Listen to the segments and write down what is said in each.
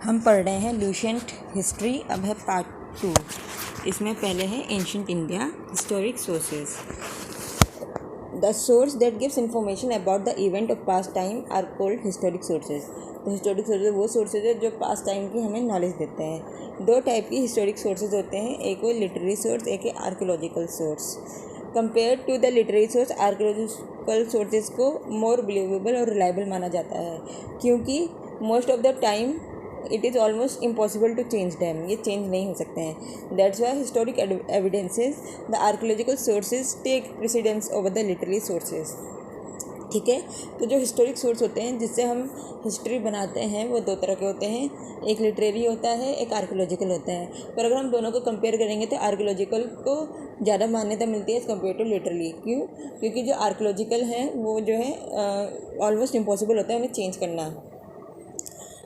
हम पढ़ रहे हैं लूसेंट हिस्ट्री। अब है पार्ट 2। इसमें पहले है ancient India historic sources. The source that gives information about the event of past time are called historic sources. तो हिस्टोरिक सोर्सेज वो सोर्सेज है जो पास्ट टाइम की हमें नॉलेज देते हैं। दो टाइप की हिस्टोरिक सोर्सेज होते हैं, एक वो लिटरेरी सोर्स, एक है archaeological source. Compare to the literary source, archaeological sources को मोर बिलीवेबल और रिलायबल माना जाता है, क्योंकि most of the time it is almost impossible to change them, ये चेंज नहीं हो सकते हैं। That's why historic evidences the archaeological sources take precedence over the literary sources. ठीक है, तो जो हिस्टोरिक सोर्स होते हैं जिससे हम हिस्ट्री बनाते हैं वो दो तरह के होते हैं, एक लिटरेरी होता है, एक आर्कियोलॉजिकल होता है। पर अगर हम दोनों को कंपेयर करेंगे तो आर्कियोलॉजिकल को ज़्यादा मान्यता मिलती है एज़ कम्पेयर टू लिटरेरी। क्यों? क्योंकि जो आर्कियोलॉजिकल हैं वो जो है ऑलमोस्ट इम्पॉसिबल होता है उन्हें चेंज करना।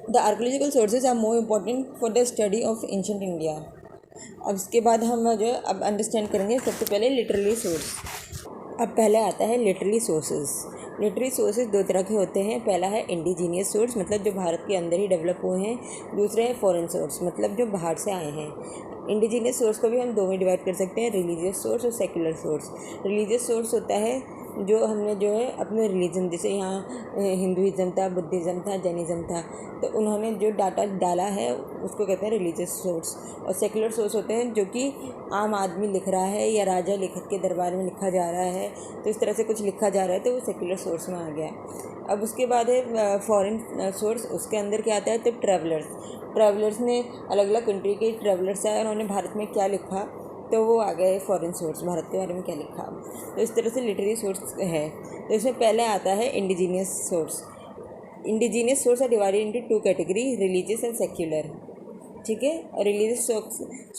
The archaeological sources are more important for the study of ancient India. अब इसके बाद हम जो है अब अंडरस्टैंड करेंगे सबसे पहले लिटरेरी सोर्स। अब पहले आता है लिटरेरी सोर्सेज। लिटरेरी सोर्सेज दो तरह के होते हैं। पहला है इंडिजीनियस सोर्स, मतलब जो भारत के अंदर ही डेवलप हुए हैं। दूसरे है फॉरेन सोर्स, मतलब जो बाहर से आए हैं। इंडिजीनियस सोर्स को भी हम दो में डिवाइड कर सकते हैं, रिलीजियस सोर्स और सेक्युलर सोर्स। रिलीजियस सोर्स होता है जो हमने जो है अपने रिलीजन, जैसे यहाँ हिंदुइज़्म था, बुद्धिज़्म था, जैनिज़्म था, तो उन्होंने जो डाटा डाला है उसको कहते हैं रिलीजियस सोर्स। और सेक्युलर सोर्स होते हैं जो कि आम आदमी लिख रहा है या राजा लेखक के दरबार में लिखा जा रहा है, तो इस तरह से कुछ लिखा जा रहा है तो वो सेक्युलर सोर्स में आ गया। अब उसके बाद है फॉरेन सोर्स। उसके अंदर क्या आता है, तो ट्रैवलर्स ने अलग अलग कंट्री के ट्रैवलर्स आए, उन्होंने भारत में क्या लिखा तो वो आ गए फॉरेन सोर्स, भारत के बारे में क्या लिखा। तो इस तरह से लिटरेरी सोर्स है। तो इसमें पहले आता है indigenous source. Indigenous source are divided into two category, religious and secular. ठीक है, और रिलीजियस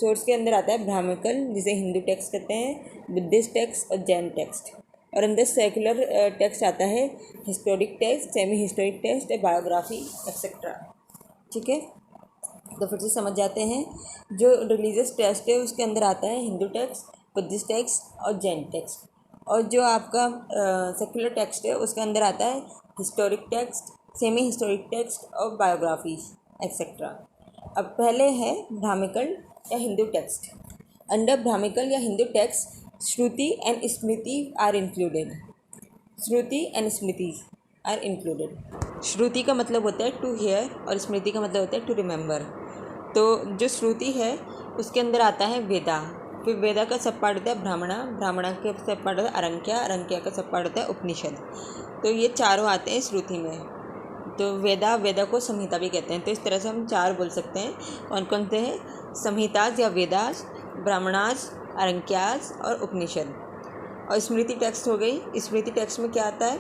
सोर्स के अंदर आता है ब्राह्मणिकल, जिसे हिंदू टेक्स्ट कहते हैं, बुद्धिस्ट टेक्स्ट और जैन टेक्स्ट। और अंदर सेक्युलर टेक्स्ट आता है historic text, semi historic text, biography etcetera. ठीक है, तो फिर से समझ जाते हैं। जो रिलीजियस टेक्स्ट है उसके अंदर आता है हिंदू टेक्स्ट, बुद्धिस्ट टेक्स्ट और जैन टेक्स्ट। और जो आपका सेक्युलर टेक्स्ट है उसके अंदर आता है historic text, semi historic text और बायोग्राफीज एक्सेट्रा। अब पहले है ब्राह्मणिकल या हिंदू टेक्स्ट। अंडर ब्राह्मणिकल या Hindu text Shruti and Smriti are included. Shruti and Smriti are included. Shruti का मतलब होता है टू हियर और स्मृति का मतलब होता है टू रिमेंबर। तो जो श्रुति है उसके अंदर आता है वेदा, फिर वेदा का सब पार्ट होता है ब्राह्मणा के सब पार्ट होता है अरंक्या का सब पार्ट होता है उपनिषद। तो ये चारों आते हैं श्रुति में। तो वेदा को संहिता भी कहते हैं। तो इस तरह से हम चार बोल सकते हैं। कौन कौन से हैं? संहिताज या वेदास, ब्राह्मणास, अरंक्यास और उपनिषद। और स्मृति टेक्स्ट हो गई। स्मृति टेक्स्ट में क्या आता है?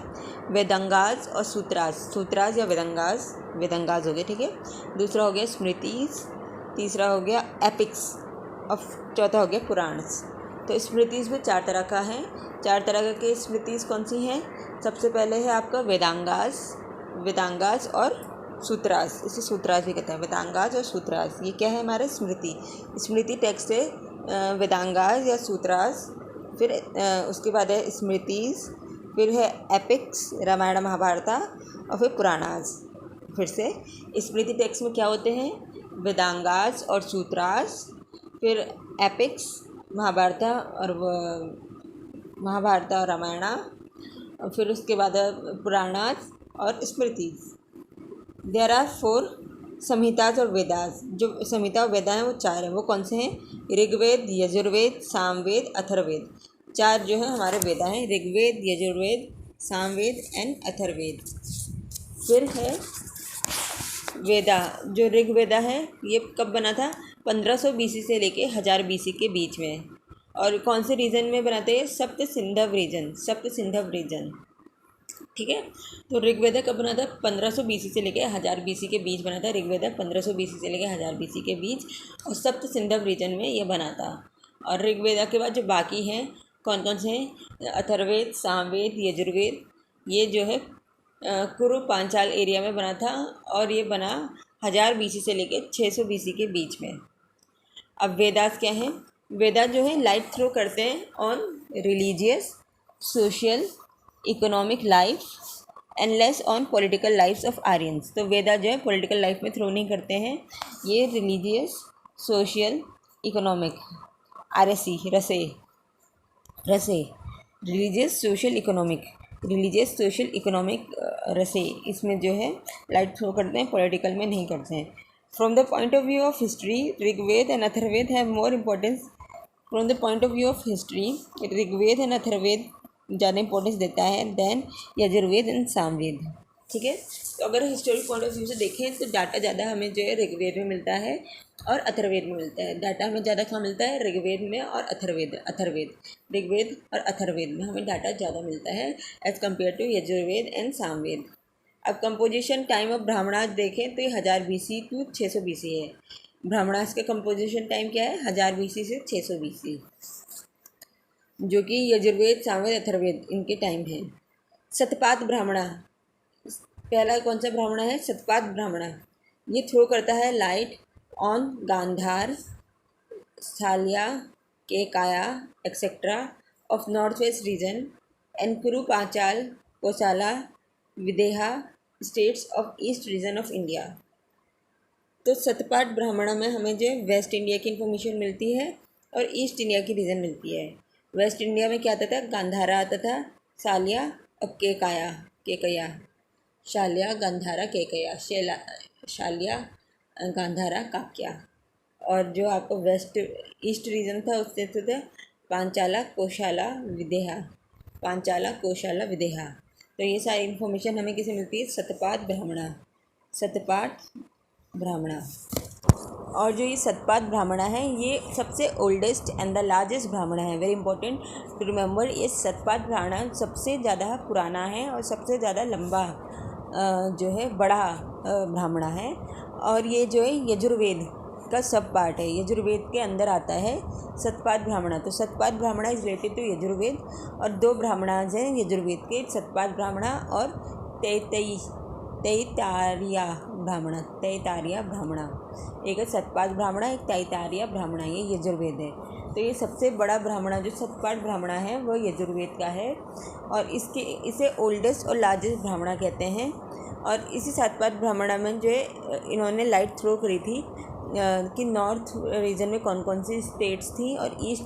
वेदंगास और सूत्रास या वेदंगास हो गए। ठीक है, दूसरा हो गया स्मृतिज, तीसरा हो गया एपिक्स और चौथा हो गया पुराणस। तो स्मृतिज में चार तरह का है। चार तरह के स्मृतिज कौन सी हैं? सबसे पहले है आपका वेदांगास और सूत्रास, इसे सूत्रास भी कहते हैं। वेदांगास और सूत्रास ये क्या है? हमारे स्मृति टेक्स्ट है वेदांगास या सूत्रास। फिर उसके बाद है स्मृतिज, फिर है एपिक्स रामायण महाभारत और फिर पुराणास। फिर से स्मृति टेक्स्ट में क्या होते हैं? वेदांगास और सूत्रास, फिर एपिक्स महाभारत और रामायण, और फिर उसके बाद पुराणास और स्मृतिज। देयर आर 4 संहिताज और वेदास। जो संहिता और वेदा हैं वो 4 हैं। वो कौन से हैं? ऋग्वेद, यजुर्वेद, सामवेद, अथर्ववेद। 4 जो है हमारे वेदा हैं, ऋग्वेद, यजुर्वेद, सामवेद एंड अथर्ववेद। फिर है वेदा। जो ऋग्वेदा है ये कब बना था? 1500 BC से लेके 1000 BC के बीच में। और कौन से रीजन में बनाते हैं? सप्त सिंधव रीजन। ठीक है, तो ऋग्वेदा कब बना था? 1500 BC से लेके 1000 BC के बीच बना था ऋग्वेदा। 1500 BC से लेके 1000 BC के बीच, और सप्त सिंधव रीजन में ये बना था। और ऋग्वेदा के बाद जो बाकी हैं कौन कौन से हैं? अथर्ववेद, सामवेद, यजुर्वेद। ये जो है कुरु पांचाल एरिया में बना था, और ये बना 1000 BC से लेके 600 BC के बीच में। अब वेदास क्या हैं? वेदा जो है लाइट थ्रो करते हैं on religious, social, economic life and less on political lifes of Aryans. तो वेदा जो है पॉलिटिकल लाइफ में थ्रो नहीं करते हैं, ये रिलीजियस, सोशल, इकोनॉमिक, RSE रसे रसे रिलीजियस सोशल इकोनॉमिक रसे, इसमें जो है लाइट थ्रो करते हैं, पॉलिटिकल में नहीं करते हैं। From the point of view of history, Rigveda and Atharvaveda have more importance. From the point of view of history, Rigveda and Atharvaveda ज़्यादा इंपॉर्टेंस देता है देन यजुर्वेद एंड सामवेद। ठीक है, तो अगर हिस्टोरिक पॉइंट ऑफ व्यू से देखें तो डाटा ज़्यादा हमें जो है ऋग्वेद में मिलता है और अथर्ववेद में मिलता है। डाटा हमें ज़्यादा कहाँ मिलता है? ऋग्वेद में और अथर्ववेद ऋग्वेद और अथर्ववेद में हमें डाटा ज़्यादा मिलता है as compare to Yajurveda and Samaveda. अब कंपोजिशन टाइम ऑफ ब्राह्मणास देखें तो ये 1000 BC टू 600 BC है। ब्राह्मणास का कंपोजिशन टाइम क्या है? 1000 BC से 600 BC, जो कि यजुर्वेद, सामवेद, अथर्ववेद इनके टाइम है। सतपात ब्राह्मणा, पहला कौन सा ब्राह्मणा है? सतपात ब्राह्मणा। ये थ्रो करता है light on Gandhara, Salya, Kekaya etcetera of north west region and Kuru, Panchala, Kosala, Videha states of east region of India. तो सतपाट ब्राह्मणा में हमें जो वेस्ट इंडिया की इन्फॉर्मेशन मिलती है और ईस्ट इंडिया की रीजन मिलती है। वेस्ट इंडिया में क्या आता था? गांधारा आता था, सालिया और केकया, शालिया, गांधारा, केकया, शालिया, गांधारा, काक्या। और जो आपको वेस्ट ईस्ट रीजन था उससे तो थे पांचाला, कोशाला, विदेहा, तो ये सारी इन्फॉर्मेशन हमें किसे मिलती है? सतपात ब्राह्मणा। और जो ये सतपात ब्राह्मणा है ये सबसे ओल्डेस्ट एंड द लार्जेस्ट ब्राह्मणा है। वेरी इंपॉर्टेंट टू रिमेंबर, ये सतपात ब्राह्मणा सबसे ज़्यादा पुराना है और सबसे ज़्यादा लंबा जो है बड़ा ब्राह्मणा है। और ये जो है यजुर्वेद का सब पार्ट है, यजुर्वेद के अंदर आता है सतपात ब्राह्मणा। तो सतपात ब्राह्मणा इज रिलेटेड टू यजुर्वेद और दो ब्राह्मणाज हैं यजुर्वेद के, सतपात ब्राह्मणा और तैतारिया ब्राह्मणा। एक है सतपात ब्राह्मणा, एक तैतारिया ब्राह्मणा, ये यजुर्वेद है। तो ये सबसे बड़ा ब्राह्मणा जो सतपात ब्राह्मणा है वो यजुर्वेद का है और इसे ओल्डेस्ट और लार्जेस्ट ब्राह्मणा कहते हैं। और इसी सतपात ब्राह्मणा में जो है इन्होंने लाइट थ्रो करी थी कि नॉर्थ रीजन में कौन कौन सी स्टेट्स थी और ईस्ट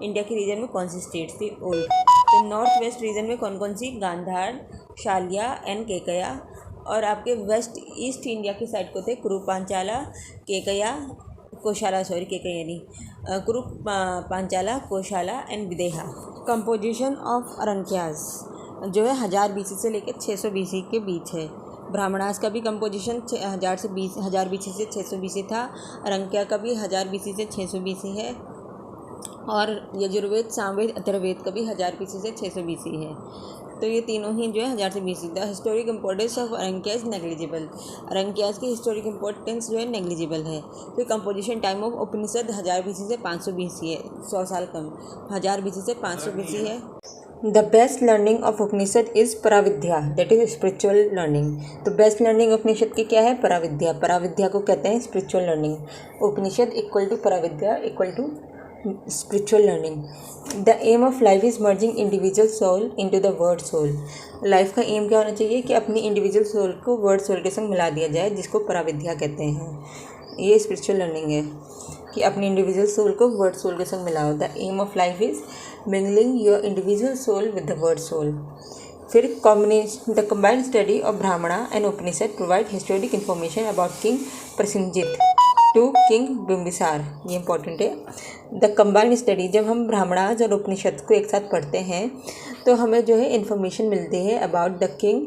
इंडिया के रीजन में कौन सी स्टेट्स थी ओल्ड। तो नॉर्थ वेस्ट रीजन में कौन कौन सी? गांधार, शालिया एंड केकया। और आपके वेस्ट ईस्ट इंडिया की साइड को थे कुरु, पांचाला, केकया, कोशाला, कुरु, पांचाला, कोशाला एंड विदेहा। कंपोजिशन ऑफ अरंक्यास जो है 1000 BC से लेकर 600 BC के बीच है। ब्राह्मणास का भी कंपोजिशन 1000 BC से 600 BC था। अरंक्या का भी 1000 BC से 600 BC है और यजुर्वेद, सामवेद, अथर्ववेद का भी 1000 BC से 600 BC है। तो ये तीनों ही जो है 1000 से BC। The historic importance of Aranyaka is negligible. Aranyakas की हिस्टोरिक इम्पोर्टेंस जो है नेग्लिजिबल है। फिर composition time of Upanishad 1000 BC से 500 BC है, 100 साल कम। 1000 BC से 500 BC है। The best learning of Upanishad is Paravidya, that is spiritual learning. तो बेस्ट लर्निंग उपनिषद की क्या है? पराविद्या। पराविद्या को कहते हैं spiritual learning. Upanishad equal to Paravidya equal to spiritual learning. The aim of life is merging individual soul into the word soul. Life का aim क्या होना चाहिए? कि अपनी इंडिविजुअल सोल को वर्ड सोल के संग मिला दिया जाए, जिसको पराविद्या कहते हैं। ये स्पिरिचुअल लर्निंग है कि अपनी इंडिविजुअल सोल को वर्ड सोल के संग मिलाओ। The aim of life is mingling your individual soul with the word soul. फिर the combined study of Brahmana and Upanishad provide historic information about king Prasenajit to king Bimbisara. ये important है। द कंबाइंड स्टडी, जब हम ब्राह्मणास और उपनिषद को एक साथ पढ़ते हैं तो हमें जो है इन्फॉर्मेशन मिलती है अबाउट द किंग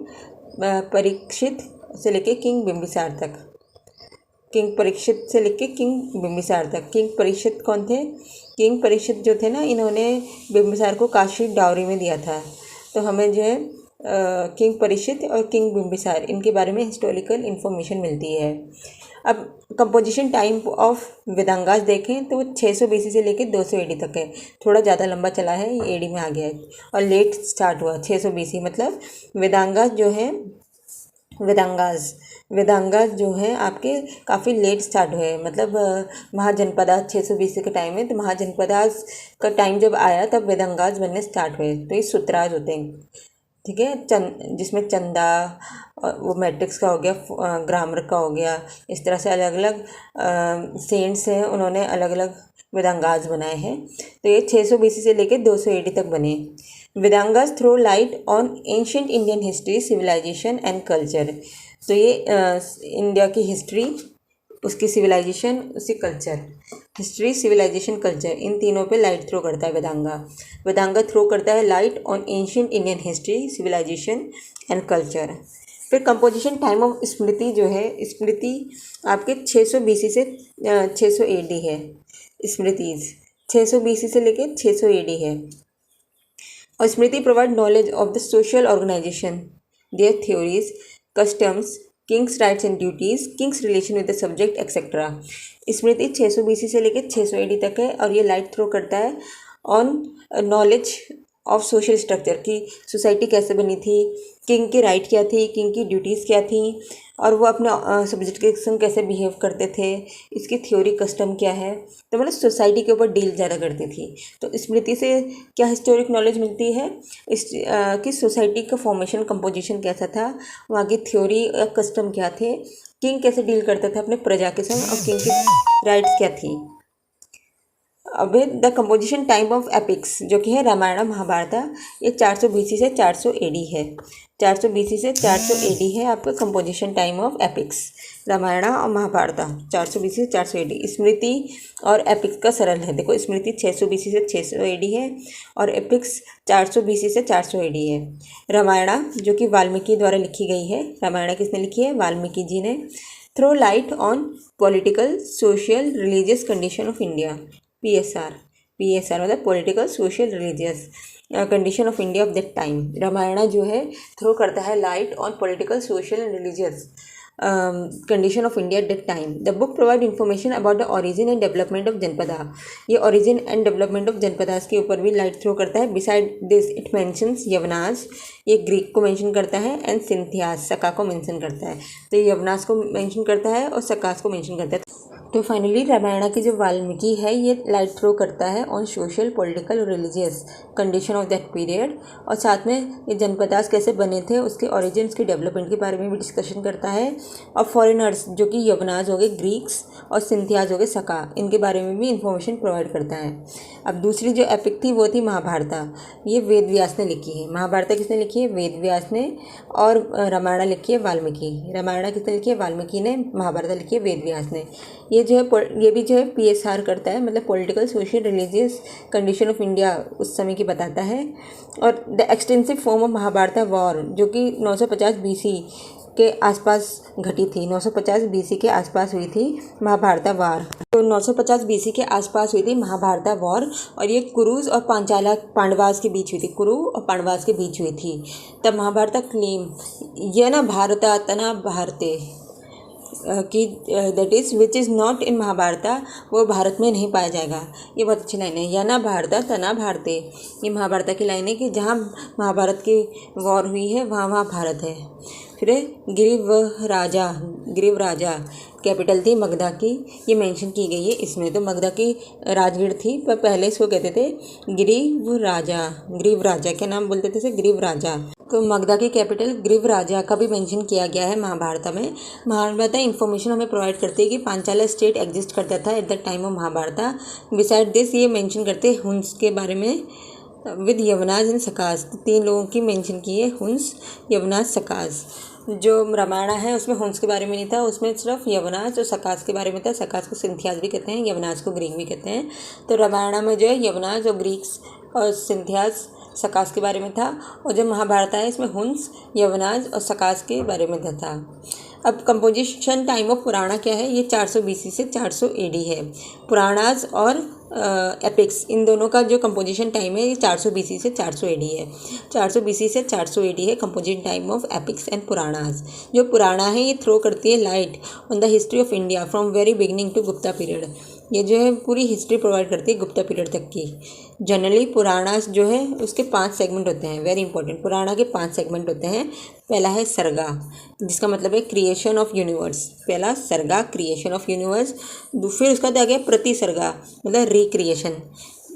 परीक्षित से लेके किंग बिम्बिसार तक। किंग परीक्षित से लेके किंग बिम्बिसार तक। किंग परीक्षित कौन थे? किंग परीक्षित जो थे ना, इन्होंने बिम्बिसार को काशी डाउरी में दिया था। तो हमें जो है किंग परीक्षित और किंग बिम्बिसार इनके बारे में हिस्टोरिकल इन्फॉर्मेशन मिलती है। अब कंपोजिशन टाइम ऑफ वेदांगास देखें तो 600 BC से लेकर 200 AD तक है। थोड़ा ज़्यादा लंबा चला है, ये AD में आ गया है और लेट स्टार्ट हुआ 600 BC। मतलब वेदांगास जो है वेदांगास जो है आपके काफ़ी लेट स्टार्ट हुए। मतलब महाजनपदास 600 BC के टाइम में, तो महाजनपदास का टाइम जब आया तब वेदांगास बनने स्टार्ट हुए। तो ये सूत्रास होते हैं। ठीक है, जिसमें चंदा और वो मैट्रिक्स का हो गया, ग्रामर का हो गया, इस तरह से अलग अलग सेंट्स हैं, उन्होंने अलग अलग वेदांगास बनाए हैं। तो ये 600 BC से लेकर 200 AD तक बने। Vedangas throw light on ancient Indian history, civilisation and culture. तो ये इंडिया की हिस्ट्री, उसकी सिविलाइजेशन, उसकी कल्चर, हिस्ट्री, सिविलाइजेशन, कल्चर, इन तीनों पे लाइट थ्रो करता है वेदांगा। वेदांगा थ्रो करता है light on ancient Indian history, civilisation and culture. फिर कंपोजिशन टाइम ऑफ स्मृति जो है, स्मृति आपके 600 BC से 600 AD है। स्मृतिज 600 BC से लेके 600 AD है। और Smriti provide knowledge of the social organisation, their theories, customs, kings rights and duties, kings relation with the subject etcetera. Smriti 600 BC से लेकर 600 AD तक है और ये लाइट थ्रो करता है on knowledge of social structure, की सोसाइटी कैसे बनी थी, किंग की राइट क्या थी, किंग की ड्यूटीज़ क्या थी, और वो अपने सब्जेक्ट के संग कैसे बिहेव करते थे, इसकी थ्योरी, कस्टम क्या है। तो मतलब सोसाइटी के ऊपर डील ज़्यादा करती थी। तो स्मृति से क्या हिस्टोरिक नॉलेज मिलती है, कि सोसाइटी का फॉर्मेशन, कंपोजिशन कैसा था, वहाँ की थ्योरी या कस्टम क्या थे, किंग कैसे डील करता था अपने प्रजा के संग, और किंग की राइट्स क्या थी। अब the composition time of epics जो कि है रामायण महाभारत, ये 400 BC से 400 AD है। 400 BC से 400 AD है आपका composition time of epics, Ramayana और महाभारत 400 BC से 400 AD। स्मृति और एपिक्स का सरल है, देखो स्मृति 600 BC से 600 AD है और एपिक्स 400 BC से 400 AD है। रामायण जो कि वाल्मीकि द्वारा लिखी गई है, रामायण किसने लिखी है, वाल्मीकि जी ने। Throw light on political, social, religious condition of India, PSR मतलब political, social, religious condition of India of that time. Ramayan जो है थ्रो करता है light on political, social and religious condition of India at that time. The book provide information about the origin and development of Janapada, ये origin and development of Janapadas के ऊपर भी light throw करता है। बिसाइड दिस इट मेंशंस यवनास, ये Greek को mention करता है, एंड सिंथियास, सका को मेंशन करता है। तो ये यवनास को मेंशन करता है और सकास को मेंशन करता है। तो फाइनली रामायण की जो वाल्मीकि है ये लाइट थ्रो करता है ऑन सोशल, पॉलिटिकल और religious condition of that period, और साथ में ये जनपदास कैसे बने थे, उसके ओरिजिन्स के डेवलपमेंट के बारे में भी डिस्कशन करता है। और फॉरेनर्स जो कि यवनाज हो गए, ग्रीक्स, और सिंथियाज हो गए, सका, इनके बारे में भी इंफॉर्मेशन प्रोवाइड करता है। अब दूसरी जो एपिक थी वो थी महाभारत, ये वेद व्यास ने लिखी है। महाभारत किसने लिखी है, वेद व्यास ने। और रामायण लिखी है वाल्मीकि, रामायण किसने लिखी है, वाल्मीकि ने। महाभारत लिखी है वेद व्यास ने। ये जो है ये भी जो है PSR करता है, मतलब political, social, religious condition of India उस समय की बताता है। और the extensive form of Mahabharata war जो कि 950 BC के आसपास घटी थी, 950 BC के आसपास हुई थी महाभारत वार। तो 950 BC के आसपास हुई थी महाभारत वॉर, और ये कुरुज और पांचाला पांडवास के बीच हुई थी, कुरु और पांडवास के बीच हुई थी। तब महाभारत क्लेम ये ना भारत तना भारते कि that is which is not in Mahabharata, वो भारत में नहीं पाया जाएगा। ये बहुत अच्छी लाइन है, या ना भारत तना भारते, ये महाभारत की लाइन है कि जहाँ महाभारत की वॉर हुई है वहाँ वहाँ भारत है। फिर ग्रीव राजा कैपिटल थी मगधा की, ये मेंशन की गई है इसमें। तो मगधा की राजगीर थी, पर पहले इसको कहते थे ग्रीव राजा, क्या नाम बोलते थे इसे, ग्रीव राजा। तो मगधा की कैपिटल ग्रीव राजा का भी मेंशन किया गया है महाभारत में। महाभारत इन्फॉर्मेशन हमें प्रोवाइड करती है कि पांचाला स्टेट एग्जिस्ट करता था at the time of Mahabharata. Beside this ये मेंशन करते हैं हुंस के बारे में, विद यवनाज एंड सकास, तीन लोगों की मेंशन की है, हुंस, यवनाज, सकास। जो रामायण है उसमें हुंस के बारे में नहीं था, उसमें सिर्फ यवनाज और सकास के बारे में था। सकास को सिंथियाज भी कहते हैं, यवनाज को ग्रीक भी कहते हैं। तो रामायण में जो है यवनाज और ग्रीक्स और सिंथियाज, सकास के बारे में था, और जो महाभारत है इसमें हुंस, यवनाज और सकास के बारे में था। अब कंपोजिशन टाइम ऑफ पुराणा क्या है, ये 400 BC से 400 AD है। पुराणाज और एपिक्स, इन दोनों का जो कंपोजिशन टाइम है ये 400 BC से 400 AD है। 400 BC से 400 AD है composition time of epics and Puranas. जो पुराणा है ये थ्रो करती है light on the history of India from very beginning to Gupta period, ये जो है पूरी हिस्ट्री प्रोवाइड करती है गुप्ता पीरियड तक की। जनरली पुराणास जो है उसके 5 सेगमेंट होते हैं, वेरी इंपॉर्टेंट। पुराणा के 5 सेगमेंट होते हैं। पहला है सर्गा, जिसका मतलब है क्रिएशन ऑफ यूनिवर्स, पहला सर्गा, क्रिएशन ऑफ यूनिवर्स। फिर उसका आ गया प्रतिसर्गा, मतलब रिक्रिएशन,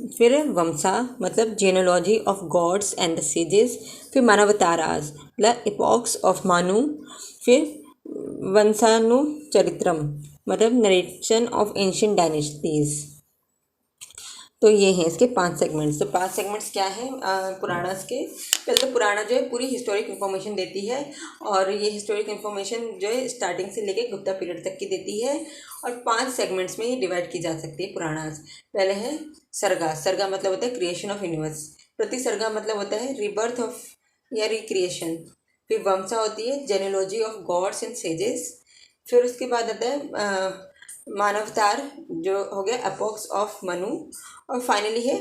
फिर वंशा मतलब genealogy of gods and the sages, फिर मानवताराज मतलब इपॉक्स ऑफ मानु, फिर वंशानुचरित्रम मतलब नरेशन ऑफ एंशियंट डायनेस्टीज। तो ये हैं इसके 5 सेगमेंट्स। तो 5 सेगमेंट्स क्या हैं पुराणास के? पहले तो पुराना जो है पूरी हिस्टोरिक इन्फॉर्मेशन देती है, और ये हिस्टोरिक इन्फॉर्मेशन जो है स्टार्टिंग से लेके गुप्ता पीरियड तक की देती है, और 5 सेगमेंट्स में ये डिवाइड की जा सकती है पुराणास। पहले है सर्गा। सर्गा मतलब होता है क्रिएशन ऑफ यूनिवर्स। प्रतिसर्गा मतलब होता है रीबर्थ ऑफ या रिक्रिएशन। फिर वंशा होती है जेनेलॉजी ऑफ गॉड्स एंड सेजेस। फिर उसके बाद आता है मानवतार जो हो गया अपोक्स ऑफ मनु, और फाइनली है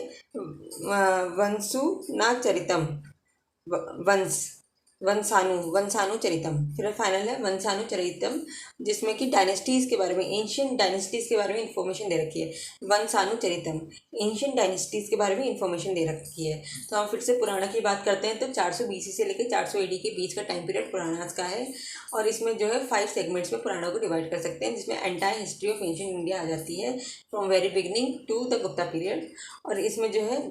वंशु ना चरितम वंश वंशानु चरितम। फिर फाइनल है वंशानु चरितम, जिसमें कि डायनेस्टीज़ के बारे में, एंशियंट डायनेस्टीज़ के बारे में इंफॉर्मेशन दे रखी है। वंशानु चरितम एंशियंट डायनेस्टीज़ के बारे में इंफॉर्मेशन दे रखी है। तो हम फिर से पुराना की बात करते हैं। तो 400 BC से लेकर 400 AD के बीच का टाइम पीरियड पुराणास का है, और इसमें जो है 5 सेगमेंट्स में पुराणों को डिवाइड कर सकते हैं, जिसमें entire history of ancient India आ जाती है from very beginning to the Gupta period. और इसमें जो है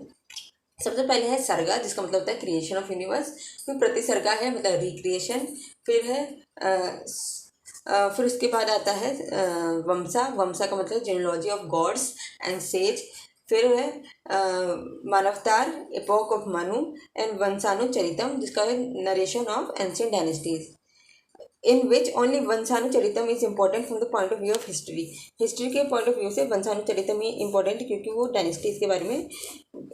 सबसे पहले है सर्गा, जिसका मतलब होता है क्रिएशन ऑफ यूनिवर्स। फिर प्रतिसर्गा है मतलब रिक्रिएशन। फिर है फिर उसके बाद आता है वंशा। वंशा का मतलब genealogy of gods and sage. फिर है Manvantara epoch of Manu, and Vamshanucharitam, जिसका है narration of ancient dynasties, in which only Vamshanucharitam is important from the point of view of history. History के पॉइंट ऑफ व्यू से वंशानुचरितम ही इंपॉर्टेंट, क्योंकि वो डायनेस्टीज के बारे में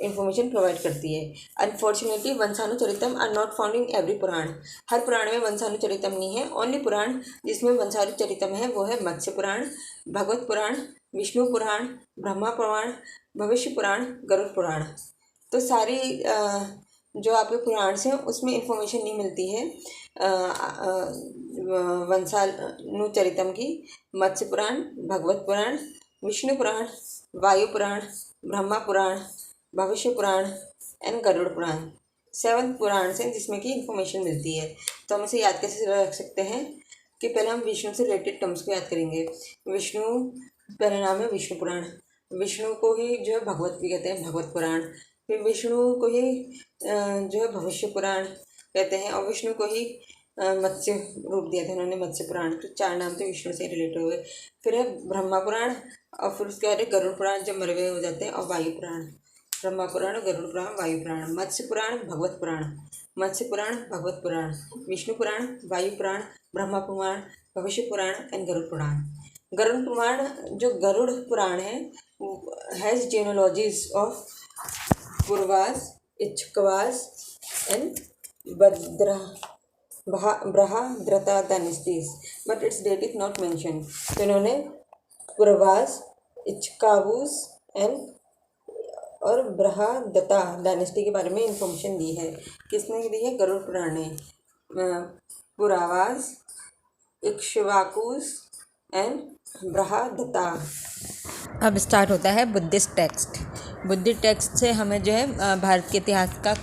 इंफॉर्मेशन प्रोवाइड करती है। Unfortunately Vamshanucharitam are not found in every Purana. हर पुराण में वंशानुचरितम नहीं है। ओनली पुराण जिसमें वंशानुचरितम है वो है मत्स्य पुराण, भगवत पुराण, विष्णु पुराण, ब्रह्मा पुराण, भविष्य पुराण, गरुड़ पुराण। तो सारी जो आपके पुराण से उसमें इंफॉर्मेशन नहीं मिलती है वंशानुचरितम की। मत्स्य पुराण, भगवत पुराण, विष्णु पुराण, वायु पुराण, ब्रह्मा पुराण, भविष्य पुराण एंड गरुड़ पुराण 7 पुराण से जिसमें कि इंफॉर्मेशन मिलती है। तो हम इसे याद कैसे रख सकते हैं कि पहले हम विष्णु से रिलेटेड टर्म्स को याद करेंगे। विष्णु पहला नाम है विष्णु पुराण। विष्णु को ही जो है भगवत भी कहते हैं, भगवत पुराण। फिर विष्णु को ही जो है भविष्य पुराण कहते हैं, और विष्णु को ही मत्स्य रूप दिया था उन्होंने, मत्स्य पुराण। तो 4 नाम तो विष्णु से रिलेटेड हुए। फिर है ब्रह्मा पुराण, और फिर उसके बाद है गरुड़ पुराण जब मरे हुए हो जाते हैं, और वायु पुराण। ब्रह्मा पुराण, गरुड़ पुराण, वायु पुराण। मत्स्य पुराण, भगवत पुराण, मत्स्य पुराण, भगवत पुराण, विष्णु पुराण, वायु पुराण, ब्रह्मा पुराण, भविष्य पुराण एंड गरुड़ पुराण। गरुड़ पुराण जो गरुड़ पुराण है has genealogies of Purvas, Ikshvas and Brihadratha dynasties, but its date is not mention. तो इन्होंने पूर्वास, इक्ष्वाकुस एंड और बृहद्रथा डायनेस्टी के बारे में इंफॉर्मेशन दी है। किसने दी है? गरुड़ पुराण ने। पुरावास, इक्ष्वाकुस एंड बृहद्रथा। अब स्टार्ट होता है बुद्धिस्ट टेक्स्ट। बुद्धिस्ट टेक्स्ट से हमें जो है भारत के इतिहास का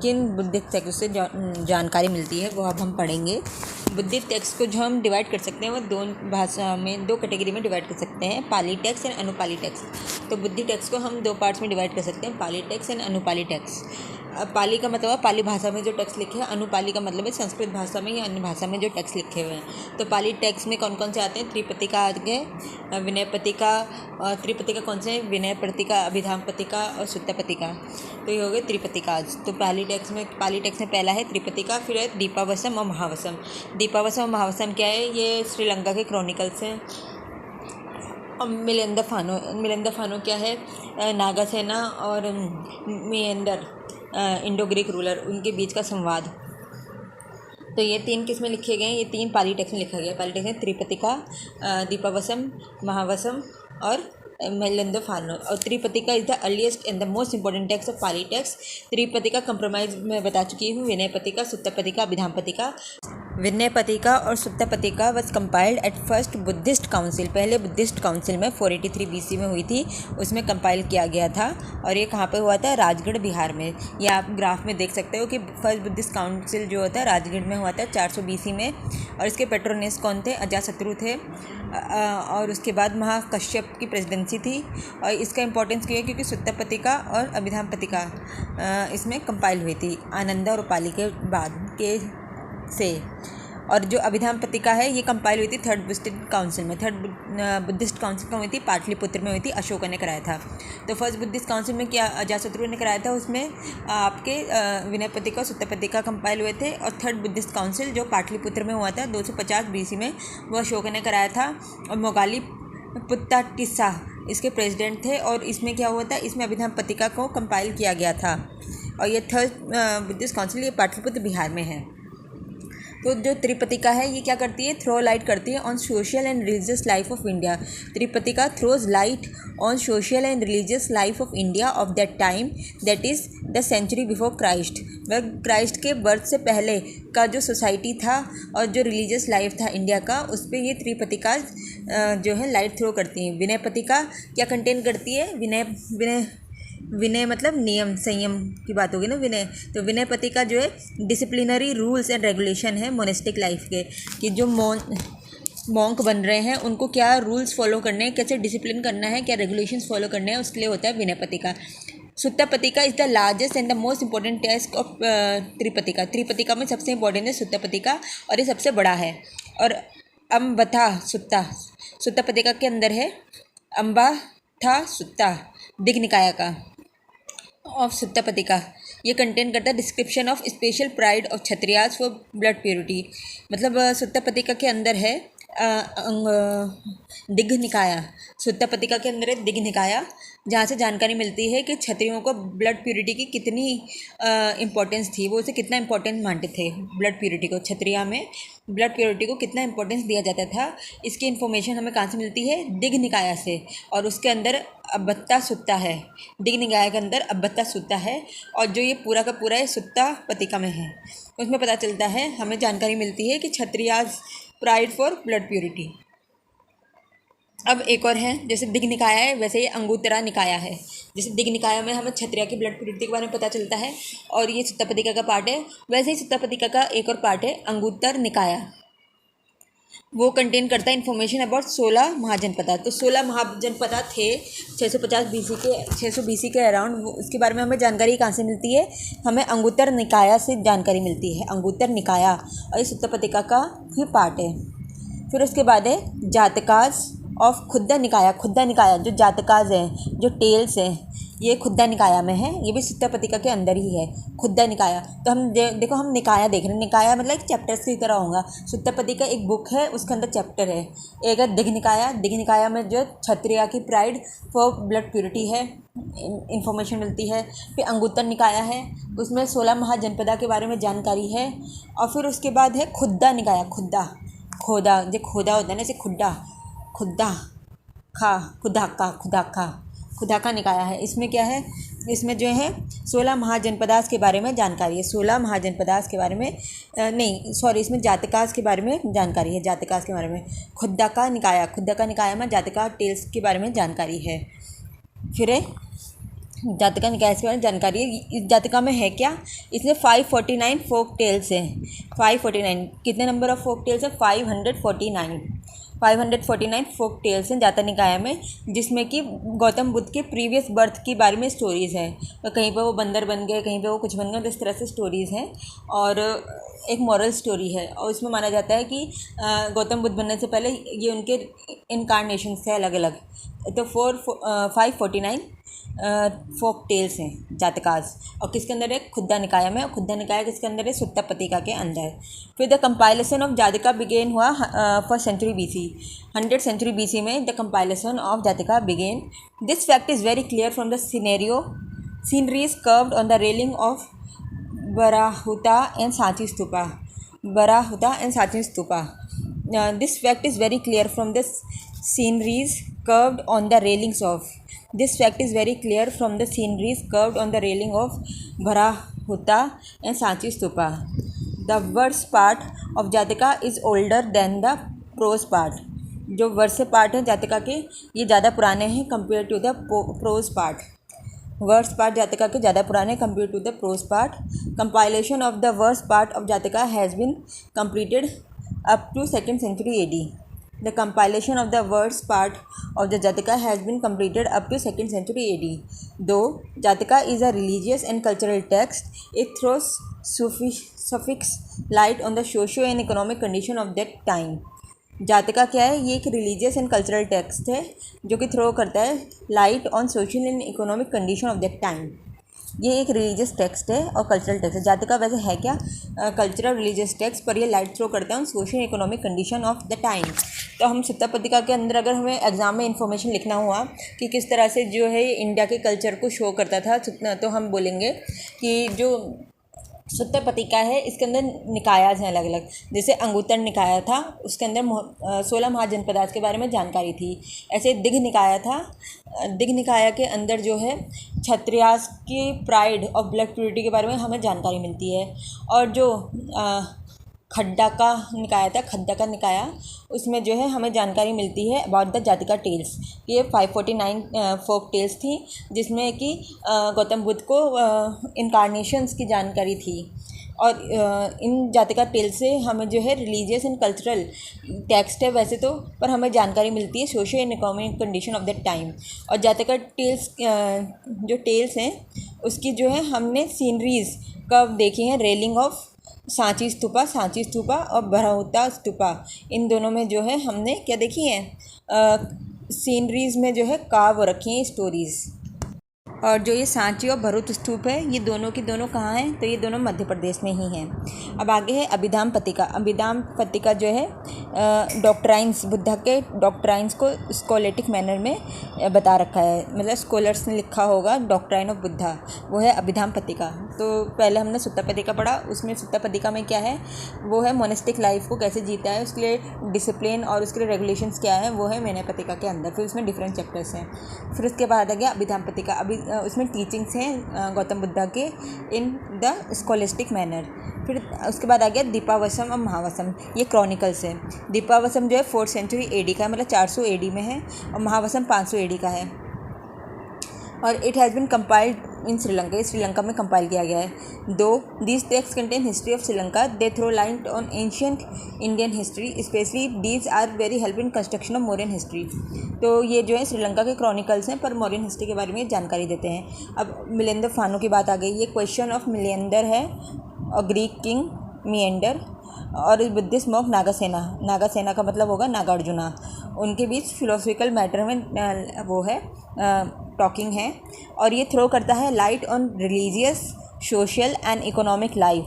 किन बुद्धिस्ट टेक्स्ट से जानकारी मिलती है वो अब हम पढ़ेंगे। बुद्धिस्ट टेक्स्ट को जो हम डिवाइड कर सकते हैं वो 2 भाषा में 2 कैटेगरी में डिवाइड कर सकते हैं, पाली टेक्स्ट एंड अनुपाली टेक्स्ट। तो बुद्धिस्ट टेक्स्ट को हम 2 पार्ट्स में डिवाइड कर सकते हैं, पाली टेक्स्ट एंड अनुपाली टेक्स्ट। पाली का मतलब है पाली भाषा में जो टेक्स्ट लिखे हैं, अनुपाली का मतलब है संस्कृत भाषा में या अन्य भाषा में जो टेक्स्ट लिखे हुए हैं। तो पाली टेक्स्ट में कौन कौन से आते हैं? त्रिपतिका आते हैं, विनय पत्रिका। त्रिपतिका कौन से हैं? विनय पत्रिका, अभिधान पत्रिका और सुत्त पत्रिका। तो ये हो गए त्रिपतिका। तो पाली टेक्स्ट में पहला है त्रिपतिका, फिर है दीपावसम और महावसम। दीपावसम और महावसम क्या है? ये श्रीलंका के क्रॉनिकल्स हैं। और मिलिंद फानो क्या है? नागासेना और मेंडर इंडो ग्रीक रूलर, उनके बीच का संवाद। तो ये 3 किस में लिखे गए हैं? ये 3 पाली टेक्स्ट में लिखा गया है। पाली टेक्स्ट में त्रिपतिका, दीपावसम, महावसम और मिलिंद फानो। और Tripitaka is the earliest and the most important text of Pali text. Tripitaka compromise में बता चुकी हूँ, विनय पत्रिका, सुत्त पत्रिका, अभिधान पत्रिका। विनयपतिका और Suttapitaka was compiled at first Buddhist council, पहले बुद्धिस्ट काउंसिल में 483 BC में हुई थी, उसमें कंपाइल किया गया था। और ये कहाँ पे हुआ था? राजगढ़, बिहार में। ये आप ग्राफ में देख सकते हो कि फर्स्ट बुद्धिस्ट काउंसिल जो होता है राजगढ़ में हुआ था 400 BC में। और इसके पेट्रोनेस कौन थे? अजातशत्रु थे। और उसके बाद महाकश्यप की प्रेसिडेंसी थी। और इसका इंपॉर्टेंस क्यों है? क्योंकि सुत्तापतिका और अभिधानपतिका इसमें कंपाइल हुई थी आनंदा और उपाली के बाद के से। और जो अभिधानपतिका है ये कंपाइल हुई थी थर्ड बुद्धिस्ट काउंसिल में। थर्ड बुद्धिस्ट काउंसिल में हुई थी, पाटलिपुत्र में हुई थी, अशोक ने कराया था। तो फर्स्ट बुद्धिस्ट काउंसिल में क्या अजातशत्रु ने कराया था, उसमें आपके विनयपतिका और सुत्तापतिका कंपाइल हुए थे। और थर्ड बुद्धिस्ट काउंसिल जो पाटलिपुत्र में हुआ था 250 BC में, वो अशोक ने कराया था। और मोगाली पुत्ताटिसा इसके प्रेसिडेंट थे। और इसमें क्या हुआ था? इसमें अभिधानपतिका को कंपाइल किया गया था। और ये थर्ड बुद्धिस्ट काउंसिल ये पाटलिपुत्र, बिहार में है। तो जो त्रिपतिका है ये क्या करती है? थ्रो लाइट करती है on social and religious life of India. Tripitaka throws light on social and religious life of India of that time, that is the century before Christ. वह क्राइस्ट के बर्थ से पहले का जो सोसाइटी था और जो रिलीजियस लाइफ था इंडिया का, उस पर ये त्रिपतिका जो है लाइट थ्रो करती हैं। विनयपतिका क्या कंटेन करती है? विनय मतलब नियम, संयम की बात होगी ना, विनय। तो विनयपतिका जो है डिसिप्लिनरी रूल्स एंड रेगुलेशन है मोनेस्टिक लाइफ के, कि जो मॉन्क बन रहे हैं उनको क्या रूल्स फॉलो करने हैं, कैसे डिसिप्लिन करना है, क्या रेगुलेशंस फॉलो करने हैं, उसके लिए होता है Vinayapitaka. Suttapitaka is the largest and the most important test of Tripitaka. Tripitaka में सबसे इंपॉर्टेंट है सुत्तापतिका और ये सबसे बड़ा है। और अम्बथा सुत्तापतिका के अंदर है। अम्बा था सुत्ता दिग्निकाय का ऑफ सुत्तापतिका। ये कंटेन करता है description of special pride of Kshatriyas for blood purity. मतलब सुत्तापतिका के अंदर है दिग्निकाया। सुत्तापतिका के अंदर है दिग्निकाया, जहाँ से जानकारी मिलती है कि क्षत्रियों को ब्लड प्योरिटी की कितनी इम्पोर्टेंस थी, वो उसे कितना इम्पोर्टेंट मानते थे ब्लड प्योरिटी को। क्षत्रिया में ब्लड प्योरिटी को कितना इम्पोर्टेंस दिया जाता था, इसकी इन्फॉर्मेशन हमें कहाँ से मिलती है? दिग्निकाया से। और उसके अंदर अब्बत्ता सुत्ता है, दिग्निकाया के अंदर अब्बत्ता सुत्ता है। और जो ये पूरा का पूरा है सुत्तापतिका में है, उसमें पता चलता है, हमें जानकारी मिलती है कि Kshatriyas pride for blood purity. अब एक और है, जैसे दिग्निकाया है वैसे ये अंगुत्तरा निकाया है। जैसे दिग्निकाया में हमें क्षत्रिय की ब्लड प्योरिटी के बारे में पता चलता है और ये सुत्तापतिका का पार्ट है, वैसे ही सुत्तापतिका का एक और पार्ट है अंगुत्तर निकाया। वो कंटेन करता है इन्फॉर्मेशन अबाउट 16 महाजनपदा। तो 16 महाजनपदा थे 600 BC के अराउंड। उसके बारे में हमें जानकारी कहाँ से मिलती है? हमें अंगुत्तर निकाया से जानकारी मिलती है, अंगुत्तर निकाया। और ये सुत्तापतिका का ही पार्ट है। फिर उसके बाद है जातकाज ऑफ खुद्दा निकाया। खुद्दा निकाया जो जातकाज हैं, जो टेल्स हैं, ये खुद्दा निकाया में है। ये भी सुत्तापतिका के अंदर ही है, खुद्दा निकाया। तो हम देखो हम निकाया देख रहे हैं। निकाया मतलब एक चैप्टर्स की तरह होगा। सुत्तापतिका एक बुक है, उसके अंदर चैप्टर है। एक है दिग्निकाया। दिग्निकाया में जो क्षत्रिय की प्राइड फॉर ब्लड प्योरिटी है, इंफॉर्मेशन मिलती है। फिर अंगुत्तर निकाया है, उसमें 16 महाजनपदा के बारे में जानकारी है। और फिर उसके बाद है खुद्दा निकाया। खोदा जो खोदा होता है ना, जैसे खुदा का निकाया है। इसमें क्या है? इसमें जो है 16 महाजनपदास के बारे में जानकारी है। 16 महाजनपदास के बारे में इसमें जातकास के बारे में जानकारी है। जातकास के बारे में खुदा का निकाया में जातका टेल्स के बारे में जानकारी है। फिर है जातका निकाय के बारे में जानकारी है। इस जातका में है क्या? इसमें 549 फोक टेल्स हैं। 549 कितने नंबर ऑफ फोक टेल्स है? 549 फोक टेल्स हैं जातका निकाय में, जिसमें कि गौतम बुद्ध के प्रीवियस बर्थ के बारे में स्टोरीज़ हैं। तो कहीं पर वो बंदर बन गए, कहीं पर वो कुछ बन गए, तो इस तरह से स्टोरीज़ हैं। और एक मॉरल स्टोरी है। और इसमें माना जाता है कि गौतम बुद्ध बनने से पहले ये उनके इनकारनेशन थे अलग अलग। तो 549 फोक टेल्स हैं जातकास। और किसके अंदर है? खुद्दा निकाय में। और खुद्दा निकाय किसके अंदर है? सुत्तापतिका के अंदर। फिर the compilation of Jataka began हुआ first century BC। 100 century BC में the compilation of Jataka began. This fact is very clear from the sceneries carved on the railing of Bharhut and Sanchi stupa. This fact is very clear from the sceneries curved on the railings of Bharahuta and Sanchi Stupa. The verse part of Jataka is older than the prose part. जो verse part है जातिका के ये ज़्यादा पुराने हैं compare to the prose part. Verse part Jataka के ज़्यादा पुराने compare to the prose part. Compilation of the verse part of Jataka has been completed up to 2nd century AD. The compilation of the verse part of the Jataka has been completed up to 2nd century AD. Though Jataka is a religious and cultural text, it throws suffix light on the socio and economic condition of that time. जातिका क्या है? ये एक religious and cultural text है जो कि throw करता है light on social and economic condition of that time. ये एक रिलीजियस टेक्स्ट है और कल्चरल टेक्स्ट है। जातिका वैसे है क्या? कल्चरल रिलीजियस टेक्स्ट, पर ये लाइट थ्रो करता है social economic condition of the time. तो हम सुत्ता पत्रिका के अंदर अगर हमें एग्जाम में इन्फॉर्मेशन लिखना हुआ कि किस तरह से जो है इंडिया के कल्चर को शो करता था, तो हम बोलेंगे कि जो सुत्ता पत्रिका है इसके अंदर निकायाज हैं अलग अलग। जैसे अंगुत्तर निकाय था, उसके अंदर 16 महाजनपदास के बारे में जानकारी थी। ऐसे दिघ निकाय था, दिघ निकाय के अंदर जो है क्षत्रियास की प्राइड और ब्लड प्यूरिटी के बारे में हमें जानकारी मिलती है। और जो खड्डा का निकाय था, खड्डा का निकाय, उसमें जो है हमें जानकारी मिलती है अबाउट द जातिका टेल्स। ये 549 फोक टेल्स थी जिसमें कि गौतम बुद्ध को इनकारनेशंस की जानकारी थी। और इन जातिका टेल्स से हमें जो है रिलीजियस एंड कल्चरल टेक्स्ट है वैसे तो, पर हमें जानकारी मिलती है social and economic condition of that time. और जातिका टेल्स जो टेल्स हैं उसकी जो है हमने सीनरीज कब देखी हैं, रेलिंग ऑफ सांची स्तूपा और बरहुता स्तूपा, इन दोनों में जो है हमने क्या देखी हैं, सीनरीज में जो है काव रखी हैं स्टोरीज़। और जो ये सांची और भरूच स्तूप है ये दोनों की दोनों कहाँ हैं? तो ये दोनों मध्य प्रदेश में ही हैं। अब आगे है अभिधाम पत्रिका। अभिधाम पत्रिका जो है डॉक्ट्राइन्स, बुद्धा के डॉक्ट्राइन्स को स्कॉलेटिक मैनर में बता रखा है, मतलब स्कॉलर्स ने लिखा होगा डॉक्ट्राइन ऑफ बुद्धा, वो है अभिधाम पत्रिका। तो पहले हमने सुत्ता पत्रिका पढ़ा, उसमें सुत्ता पत्रिका में क्या है, वो है मोनेस्टिक लाइफ को कैसे जीता है, उसके लिए डिसिप्लिन और उसके लिए रेगुलेशंस क्या है, वो है विनय पत्रिका के अंदर। फिर उसमें डिफरेंट चैप्टर्स हैं। फिर उसके बाद आ गया अभिधाम पत्रिका। उसमें टीचिंग्स हैं गौतम बुद्धा के इन द स्कॉलिस्टिक मैनर। फिर उसके बाद आ गया दीपावसम और महावसम, ये क्रॉनिकल्स है। दीपावसम जो है 4th सेंचुरी AD का है, मतलब 400 AD में है, और महावसम 500 AD का है। और it has been compiled in Sri Lanka, Sri Lanka में कंपाइल किया गया है। Though these text contain history of Sri Lanka, they throw light on ancient Indian history, specially these are very help in construction of Mauryan history. तो ये जो है श्रीलंका के क्रॉनिकल्स हैं, पर मौर्यन हिस्ट्री के बारे में जानकारी देते हैं। अब मिलेंदर फानो की बात आ गई। ये क्वेश्चन ऑफ मिलेंदर है और ग्रीक किंग मिएंडर और बुद्धिस्ट मॉन्क नागासेना। नागासेना का मतलब होगा नागार्जुना। उनके बीच फिलोसफिकल मैटर में वो है टॉकिंग है। और ये थ्रो करता है light on religious, social and economic life,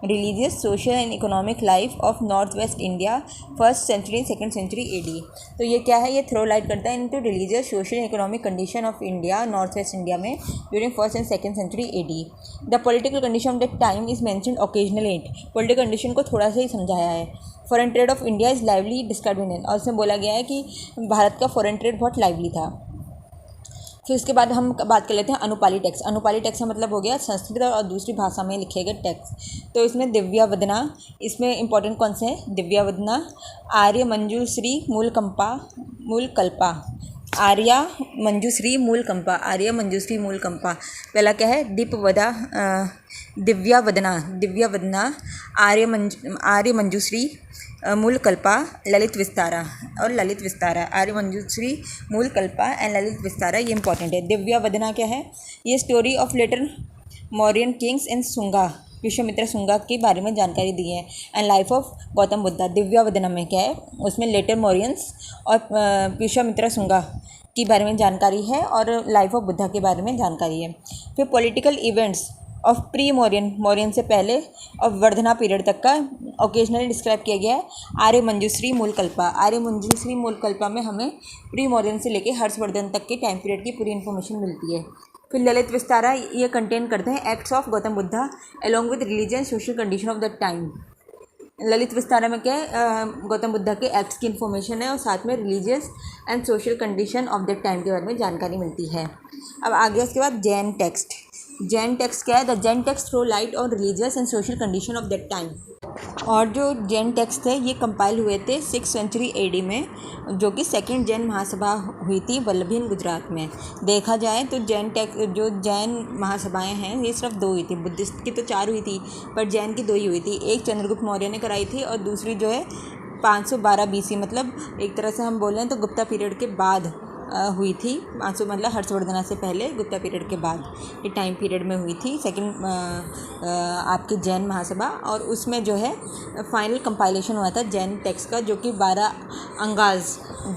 religious, social and economic life of north west India 1st century 2nd century AD। तो ये क्या है, ये थ्रो लाइट करता है into religious, social and economic condition of India, north west India में during 1st and 2nd century AD। The political condition of that time is mentioned occasionally. Political condition को थोड़ा सा ही समझाया है। Foreign trade of India is lively described in, और उसमें बोला गया है कि भारत का फॉरेन ट्रेड बहुत लाइवली था। फिर उसके बाद हम बात कर लेते हैं अनुपाली टेक्स्ट। अनुपाली टेक्स्ट का मतलब हो गया संस्कृत और दूसरी भाषा में लिखे गए टेक्स्ट। तो इसमें दिव्यावदना, इसमें इंपॉर्टेंट कौन से हैं? दिव्यावदना, आर्य मंजूश्री मूलकल्पा, आर्य मंजूश्री मूलकल्पा। पहला क्या है? दिव्यावदना, आर्य मंजूश्री मूलकल्पा, ललित विस्तारा। आर्य मंजूश्री मूलकल्पा एंड ललित विस्तारा, ये इंपॉर्टेंट है। दिव्यावदना क्या है? ये story of later Mauryan kings and Sunga, Vishwamitra Sunga के बारे में जानकारी दी है। And life of Gautam Buddha. Divyavadana में क्या है? उसमें लेटर मौर्यंस और विश्वामित्र सुंगा के बारे में जानकारी है और लाइफ ऑफ बुद्धा के बारे में जानकारी है। फिर political events of pre Mauryan से पहले और वर्धना पीरियड तक का ओकेजनली डिस्क्राइब किया गया है। आर्य मंजूश्री मूलकल्पा में हमें प्री मौर्यन से लेकर हर्षवर्धन तक के टाइम पीरियड की पूरी इन्फॉर्मेशन मिलती है। फिर ललित विस्तारा, ये कंटेन करते हैं acts of Gautam Buddha along with religion social condition of the time. Lalit Vistara में क्या है? गौतम बुद्धा के एक्ट्स की इन्फॉर्मेशन है और साथ में religious and social condition of the time के बारे में जानकारी मिलती है। अब आगे उसके बाद जैन टेक्स्ट। जैन टेक्स्ट क्या है? The Jain text throw light on religious and social condition of that time. और जो जैन टेक्स्ट थे ये कंपाइल हुए थे 6th सेंचुरी AD में, जो कि सेकंड जैन महासभा हुई थी वल्लभीन गुजरात में। देखा जाए तो जो जैन महासभाएं हैं ये सिर्फ 2 हुई थी, बुद्धिस्ट की तो 4 हुई थी पर जैन की 2 ही हुई थी। एक चंद्रगुप्त मौर्य ने कराई थी और दूसरी जो है 512 BC, मतलब एक तरह से हम बोलें तो गुप्ता पीरियड के बाद हुई थी। 500 मतलब हर्षवर्धना से पहले, गुप्ता पीरियड के बाद ये टाइम पीरियड में हुई थी सेकंड आपकी जैन महासभा। और उसमें जो है फाइनल कंपाइलेशन हुआ था जैन टेक्स्ट का, जो कि 12 अंगाज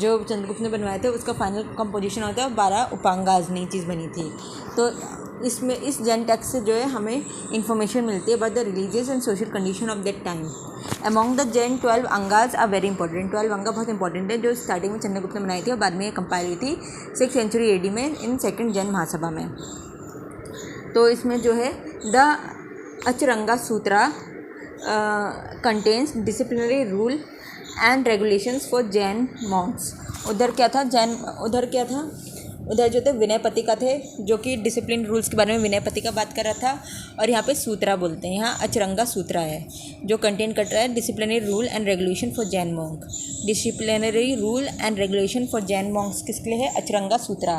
जो चंद्रगुप्त ने बनवाए थे उसका फाइनल कंपोजिशन होता है और 12 उपांगाज नई चीज़ बनी थी। तो इसमें इस जैन टेक्स्ट से जो है हमें इंफॉर्मेशन मिलती है about the religious and social condition of that time. Among the Jain 12 Angas are very important. 12 Anga बहुत इंपॉर्टेंट है जो स्टार्टिंग में चंद्रगुप्त ने बनाई थी और बाद में ये कंपाइल हुई थी 6th सेंचुरी AD में इन सेकंड जैन महासभा में। तो इसमें जो है the Acharanga Sutra contains disciplinary rule and regulations for Jain monks. उधर क्या था उधर जो थे विनय पत्रिका थे, जो कि डिसिप्लिन रूल्स के बारे में विनय पत्रिका बात कर रहा था। और यहाँ पे सूत्रा बोलते हैं, यहाँ अचरंगा सूत्रा है जो कंटेन कर रहा है disciplinary rule and regulation for Jain monk. Disciplinary rule and regulation for Jain Monks किसके लिए है? अचरंगा सूत्रा,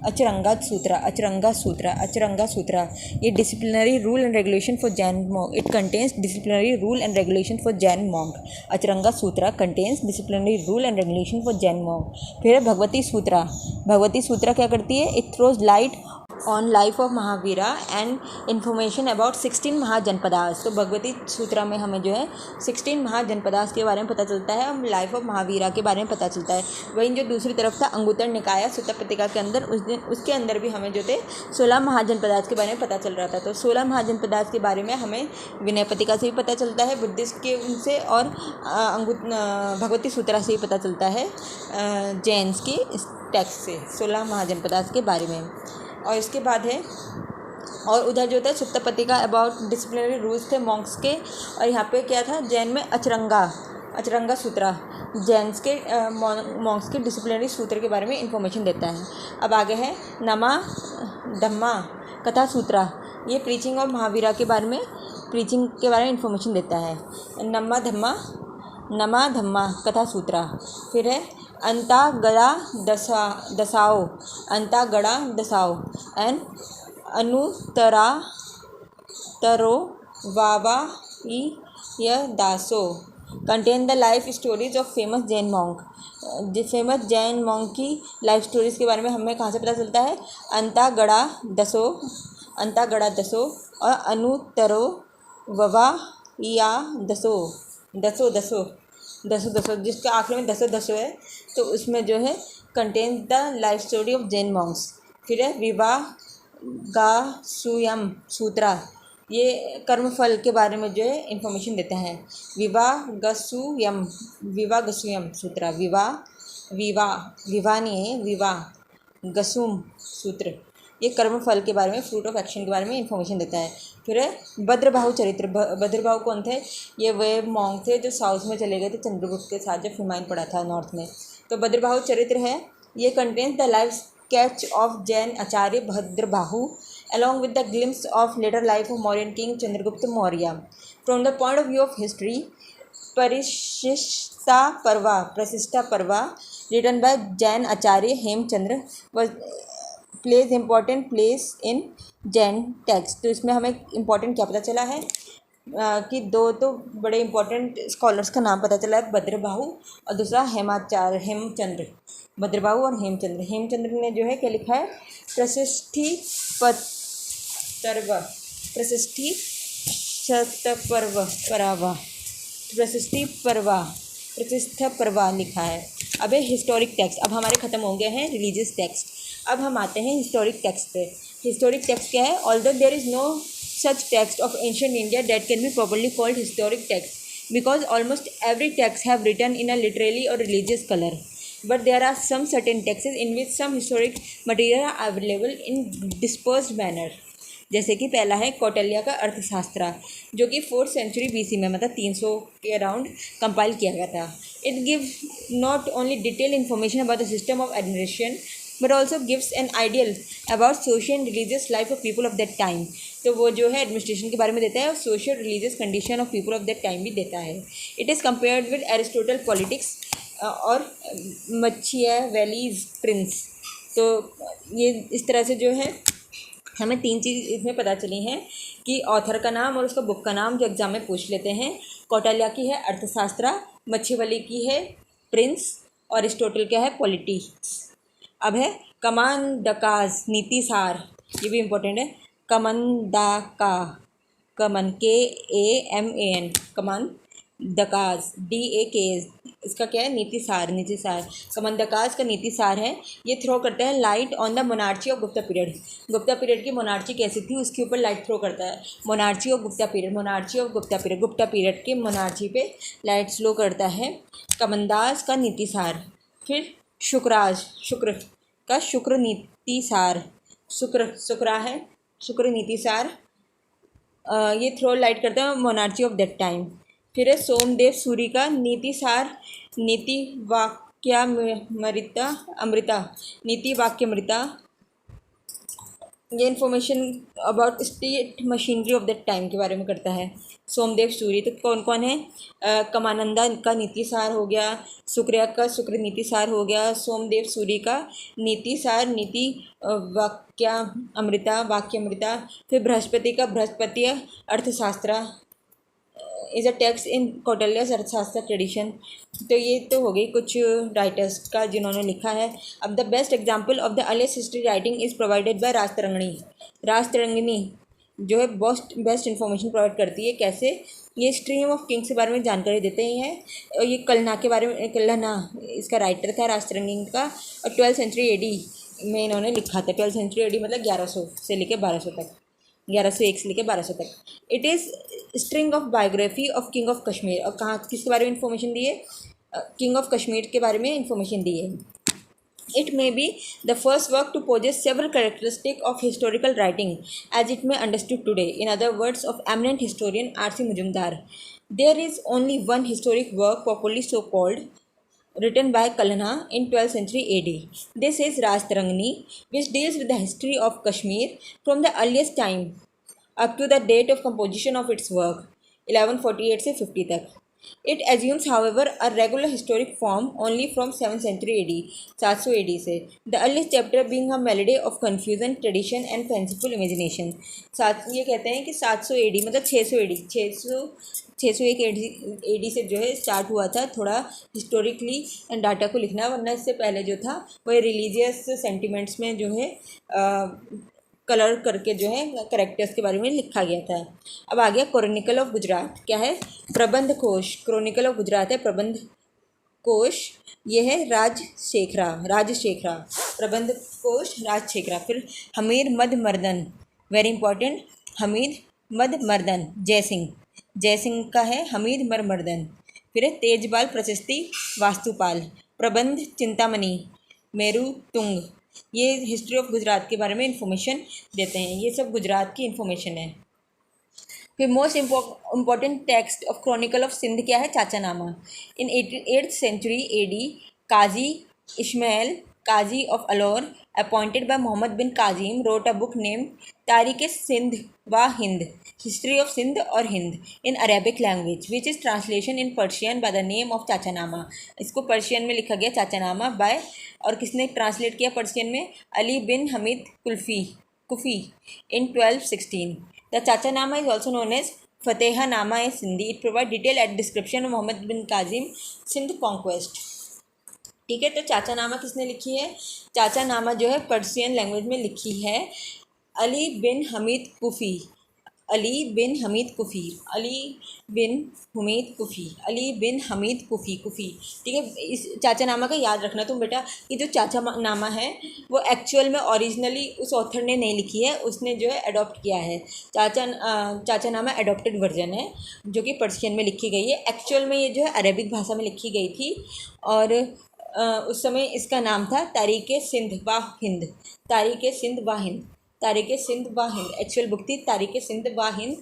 अचरंगा सूत्रा, अचरंगा सूत्रा, अचरंगा सूत्रा। ये disciplinary rule and regulation for Jain monk, it contains disciplinary rule and regulation for Jain monk. Acharanga Sutra contains disciplinary rule and regulation for Jain monk. फिर है भगवती सूत्रा। भगवती सूत्रा क्या करती है? It throws light on life of Mahavira and information about 16 Mahajanapadas. तो भगवती सूत्रा में हमें जो है 16 महाजनपदास के बारे में पता चलता है और लाइफ ऑफ महावीरा के बारे में पता चलता है। वहीं जो दूसरी तरफ था अंगुत्तर निकाय सुत्ता पत्रिका के अंदर, उसके अंदर भी हमें जो थे 16 महाजनपदास के बारे में पता चल रहा था। तो 16 महाजनपदास के बारे में हमें विनय पत्रिका से भी पता चलता है बुद्धिस्ट के उनसे, और भगवती सूत्रा से भी पता चलता है जैन्स की टेक्स्ट से 16 महाजनपदास के बारे में। और इसके बाद है, और उधर जो था सुत्ता पत्रिका अबाउट डिसिप्लिनरी रूल्स थे मॉन्क्स के। और यहाँ पे क्या था? जैन में अचरंगा सूत्रा जैन्स के मॉन्क्स के डिसिप्लिनरी सूत्र के बारे में इंफॉर्मेशन देता है। अब आगे है नमा धम्मा कथा सूत्रा। ये प्रीचिंग और महावीरा के बारे में इंफॉर्मेशन देता है। नमा धम्मा कथा सूत्रा। फिर है अंतागड़ा दसाओ एंड अनुतरो वावा य दासो contain the life stories of famous Jain monk. Famous Jain monk की लाइफ स्टोरीज के बारे में हमें कहाँ से पता चलता है? अंतागड़ा दसो और अनुतरो ववा या दसो, जिसका आखिर में दसो है। तो उसमें जो है contain the life story of Jain Monks. फिर है विवागासुयम सूत्रा। ये कर्मफल के बारे में जो है इंफॉर्मेशन देता है। विवागसुयम सूत्रा। विवागसुम सूत्र ये कर्मफल के बारे में, फ्रूट ऑफ एक्शन के बारे में इंफॉर्मेशन देता है। फिर है भद्रबाहु चरित्र। भद्रबाहु कौन थे? ये वे मॉन्क थे जो साउथ में चले गए थे चंद्रगुप्त के साथ जब हिमायन पड़ा था नॉर्थ में। तो भद्रबाहु चरित्र है, ये contains the life sketch of Jain Acharya Bhadrabahu along with the glimpse of later life of Mauryan king Chandragupta Maurya. From the point of view of history, Parishta Parva written by Jain Acharya Hemchandra was plays important place in Jain text। तो इसमें हमें important क्या पता चला है कि 2 तो बड़े इम्पोर्टेंट स्कॉलर्स का नाम पता चला है, भद्रबाहु और दूसरा हेमचंद्र। भद्रबाहु और हेमचंद्र ने जो है क्या लिखा है? प्रसिद्ध पर्वा लिखा है। अब है हिस्टोरिक टेक्स्ट। अब हमारे ख़त्म हो गए हैं रिलीजियस टेक्स्ट, अब हम आते हैं हिस्टोरिक टेक्स्ट पे। हिस्टोरिक टेक्स्ट क्या है? Although there is no such text of ancient India that can be properly called historic text, because almost every text have written in a literary or religious color, but there are some certain texts in which some historic material are available in dispersed manner। जैसे कि पहला है कौटिल्य का अर्थशास्त्र, जो कि 4th century BC में मतलब 300 के अराउंड कंपाइल किया गया था। It give not only detail information about the system of administration but also gives an ideal about social and religious life of people of that time. तो वो जो है एडमिनिस्ट्रेशन के बारे में देता है और social religious condition of people of that time भी देता है। It is compared with Aristotle politics और मैकियावेलीज प्रिंस। तो ये इस तरह से जो है हमें 3 चीज़ इसमें पता चली हैं कि ऑथर का नाम और उसका बुक का नाम जो एग्जाम में पूछ लेते हैं। कौटिल्य की है अर्थशास्त्र, मैकियावेली की है प्रिंस और एरिस्टोटल क्या है पॉलिटिक्स। अब है कमांडकाज नीति सार, ये भी इम्पोर्टेंट है। कमंदाका कमन KAMAN कमान दकाज DAKS, इसका क्या है नीति सार। नीति सार कमंदकाज का नीति सार है। ये थ्रो करता है light on the monarchy of Gupta period. Gupta period की मोनार्ची कैसी थी उसके ऊपर लाइट थ्रो करता है। Monarchy of Gupta period, monarchy of Gupta period, Gupta period के मोनार्ची पे लाइट स्लो करता है कमंदास का नीति सार। फिर शुक्राज, शुक्र का शुक्र नीति सार, शुक्रा है शुक्र नीति सार, ये थ्रो लाइट करता है मोनार्ची ऑफ दैट टाइम। फिर है सोमदेव सूरी का नीति सार, नीति वाक्यामृता अमृता, नीति वाक्यामृता। ये information about state machinery of that time के बारे में करता है सोमदेव सूरी। तो कौन कौन है? कमानंदा का नीति सार हो गया, शुक्रिया का शुक्र नीति सार हो गया, सोमदेव सूरी का नीति सार नीति वाक्यामृता वाक्यामृता। फिर बृहस्पति का बृहस्पति अर्थशास्त्र इज़ अ टेक्स्ट इन कौटिल्यस अर्थशास्त्र ट्रेडिशन। तो ये तो हो गई कुछ राइटर्स का जिन्होंने लिखा है। अब the best example of the earliest history writing is provided by Rajatarangini. Rajatarangini जो है बेस्ट इन्फॉर्मेशन प्रोवाइड करती है। कैसे? ये स्ट्रीम ऑफ किंग्स के बारे में जानकारी देते ही हैं। और ये कलना के बारे में, कलना इसका राइटर था राजतरंगिणी का, और 12th सेंचुरी AD में इन्होंने लिखा था। 12th सेंचुरी AD मतलब 1100 से लेकर 1200 तक, 1101 से लेकर 1200 तक। It is string of biography of king of Kashmir. और कहाँ किसके बारे में इन्फॉर्मेशन दी है? किंग ऑफ कश्मीर के बारे में इन्फॉर्मेशन दी है। It may be the first work to possess several characteristics of historical writing as it may understood today. In other words, of eminent historian R.C. Majumdar. There is only one historic work, popularly so called, written by Kalna in 12th century AD. This is Rajtarangini, which deals with the history of Kashmir from the earliest time up to the date of composition of its work, 1148 से 50 तक. It assumes, however, a regular historic form only from 7th century AD, 700 AD से. The earliest chapter being a melody of confusion, tradition and fanciful imagination. ये कहते हैं कि 700 AD मतलब 600 AD, 601 AD से जो है स्टार्ट हुआ था थोड़ा हिस्टोरिकली डाटा को लिखना, वरना इससे पहले जो था वह रिलीजियस सेंटिमेंट्स में जो है कलर करके जो है करेक्टर्स के बारे में लिखा गया था। अब आ गया क्रॉनिकल ऑफ गुजरात। क्या है? प्रबंध कोश। क्रॉनिकल ऑफ गुजरात है प्रबंध कोश, ये है राजशेखरा प्रबंध कोश राजशेखरा। फिर हमीद मद मर्दन, वेरी इंपॉर्टेंट, हमीद मद मर्दन जयसिंह का है हमीद मर मर्दन। फिर है तेजपाल प्रशस्ति वास्तुपाल, प्रबंध चिंतामणि मेरू तुंग। ये हिस्ट्री ऑफ गुजरात के बारे में इंफॉर्मेशन देते हैं। ये सब गुजरात की इंफॉर्मेशन है। फिर most important text of chronicle of Sindh क्या है? Chachnama. In 8th century AD Qazi Ismail Qazi of Alor appointed by Mohammad bin Qasim wrote a book name Tarikh Sindh wa Hind, history of Sindh और Hind in Arabic language which is translation in Persian by the name of Chachnama. इसको Persian में लिखा गया चाचानामा bye, और किसने translate किया पर्शियन में? Ali bin Hamid Kufi in 1216। The Chachnama is also known as Fatehnama e Sindhi. It provide detail description of Mohammad bin Qasim Sindh conquest. ठीक है, तो चाचानामा किसने लिखी है? चाचानामा जो है पर्शियन लैंग्वेज में लिखी है अली बिन हमीद कुफी, अली बिन हमीद कुफी। ठीक है, इस चाचानामा का याद रखना तुम बेटा कि जो चाचानामा है वो एक्चुअल में ओरिजिनली उस ऑथर ने नहीं लिखी है, उसने जो है अडॉप्ट किया है। चाचानामा एडॉप्टेड वर्जन है जो कि पर्शियन में लिखी गई है। एक्चुअल में ये जो है अरेबिक भाषा में लिखी गई थी और उस समय इसका नाम था तारीख सिंध व हिंद। एक्चुअल बुक थी तारीख सिंध व हिंद,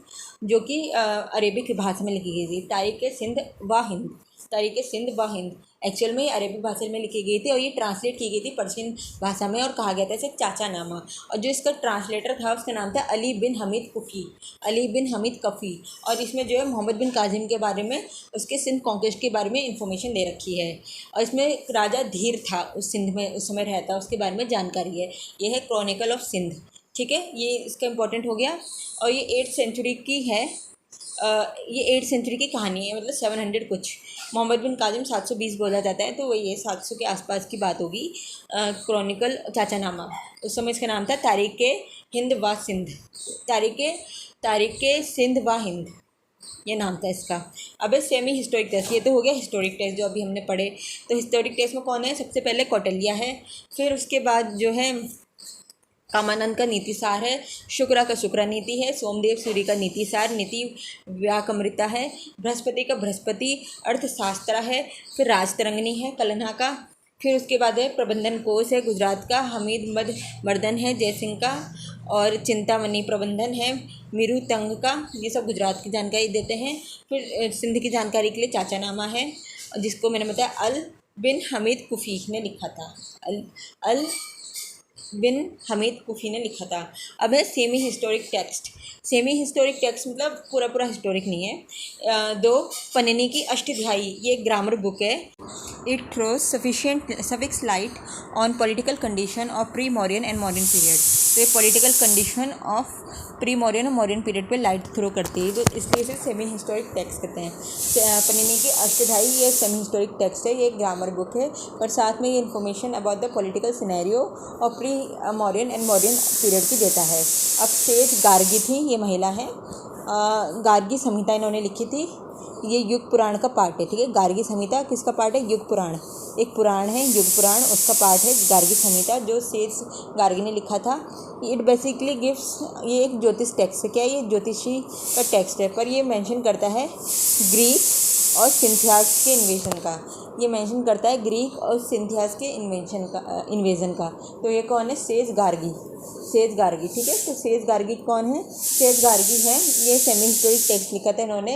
जो कि अरेबिक भाषा में लिखी गई थी, तारीख सिंध व हिंद। तारीख सिंध व हिंद एक्चुअल में अरबी भाषा में लिखी गई थी और ये ट्रांसलेट की गई थी पर्शियन भाषा में और कहा गया था इसे चाचा नामा। और जो इसका ट्रांसलेटर था उसका नाम था अली बिन हमीद कुफ़ी, अली बिन हमीद कफ़ी। और इसमें जो है मोहम्मद बिन काजिम के बारे में, उसके सिंध कॉन्क्वेस्ट के बारे में इंफॉर्मेशन दे रखी है। और इसमें राजा धीर था उस सिंध में उस समय रहता, उसके बारे में जानकारी है। ये है क्रॉनिकल ऑफ सिंध, ठीक है, ये इसका इम्पोर्टेंट हो गया। और ये 8th सेंचुरी की है, ये 8th सेंचुरी की कहानी है, मतलब 700 कुछ। मोहम्मद बिन काजिम 720 बोला जाता है, तो वही है 700 के आसपास की बात होगी। क्रॉनिकल चाचा नामा, उस समय इसका नाम था तारीख हिंद व सिंध, तारीख सिंध व हिंद, ये नाम था इसका। अब है सेमी हिस्टोरिक टेक्स्ट, ये तो हो गया हिस्टोरिक टेक्स्ट जो अभी हमने पढ़े। तो हिस्टोरिक टेक्स्ट में कौन है, सबसे पहले कौटिल्य है, फिर उसके बाद जो है कामानंद का नीतिसार है, शुक्रा का शुक्रा नीति है, सोमदेव सूरी का नीतिसार नीति व्याकमृता है, बृहस्पति का बृहस्पति अर्थशास्त्र है, फिर राजतरंगिणी है कलन्हा का, फिर उसके बाद है प्रबंधन कोश है गुजरात का, हमीद मद मर्दन है जयसिंह का, और चिंतामणि प्रबंधन है मीरू तंग का। ये सब गुजरात की जानकारी देते हैं। फिर सिंध की जानकारी के लिए चाचा नामा है, जिसको मैंने बताया अल बिन हमीद कुफ़ी ने लिखा था, अल बिन हमीद कुफ़ी ने लिखा था। अब है semi historic text. Semi historic text मतलब पूरा हिस्टोरिक नहीं है। दो, पन्निनी की अष्टध्यायी, ये एक ग्रामर बुक है। It throws sufficient light on political condition of pre modern and modern period. तो ये political condition of pre modern और मॉडर्न पीरियड पे लाइट थ्रो करती है, तो इसलिए इसे सेमी हिस्टोरिक टेक्स्ट कहते हैं। पन्निनी की अष्टध्यायी ये सेमी हिस्टोरिक टेक्स्ट है, ये एक ग्रामर बुक है, पर साथ में ये information about the political scenario और pre modern and modern period की देता है। अब सेज गार्गी थी, ये महिला है, गार्गी संहिता इन्होंने लिखी थी, ये युग पुराण का पार्ट है, ठीक है। गार्गी संहिता किसका पार्ट है, युग पुराण, एक पुराण है युग पुराण, उसका पार्ट है गार्गी संहिता, जो सेज गार्गी ने लिखा था। इट बेसिकली गिव्स, ये एक ज्योतिष टेक्स्ट है, क्या ये ज्योतिषी का टेक्स्ट है, पर ये मेंशन करता है ग्रीक और सिंथियास के इन्वेजन का, ये मेंशन करता है ग्रीक और सिंथियास के इन्वेजन का। तो ये कौन है, सेज गार्गी, ठीक है। तो सेज गार्गी कौन है, सेज गार्गी है, ये सेमी हिस्टोरिक टेक्स्ट लिखा था इन्होंने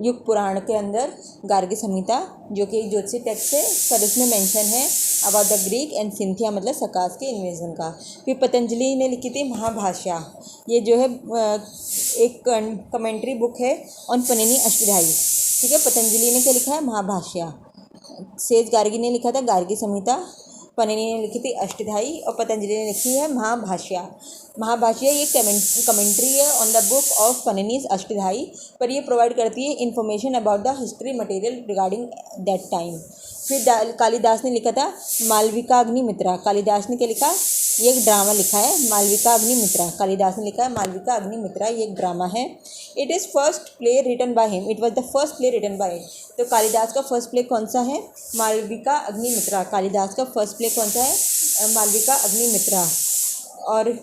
युग पुराण के अंदर, गार्गी संहिता, जो कि एक ज्योतिषी टेक्स्ट है, पर उसमें मेंशन है about the Greek and Cynthia मतलब सकास के इन्वेजन का। फिर पतंजलि ने लिखी थी महाभाष्या, ये जो है एक कमेंट्री बुक है ऑन पन्निनी अष्टध्यायी, ठीक है। पतंजलि ने क्या लिखा है, महाभाष्या। सेज गार्गी ने लिखा था गार्गी संहिता, पन्निनी ने लिखी थी अष्टध्यायी, और पतंजलि ने लिखी है महाभाष्या। महाभाष्या ये कमेंट्री है on the book of Panini's Ashtadhyayi, पर ये प्रोवाइड करती है information about the history material regarding that time. फिर कालिदास ने लिखा था मालविका अग्निमित्रा, कालिदास ने क्या लिखा, ये एक ड्रामा लिखा है मालविका अग्निमित्रा, कालिदास ने लिखा है मालविका अग्निमित्रा, ये एक ड्रामा है। It is first play written by him, it was the first play written by. तो कालिदास का फर्स्ट प्ले कौन सा है, मालविका अग्निमित्रा, कालिदास का फर्स्ट प्ले कौन सा है, मालविका अग्निमित्रा। और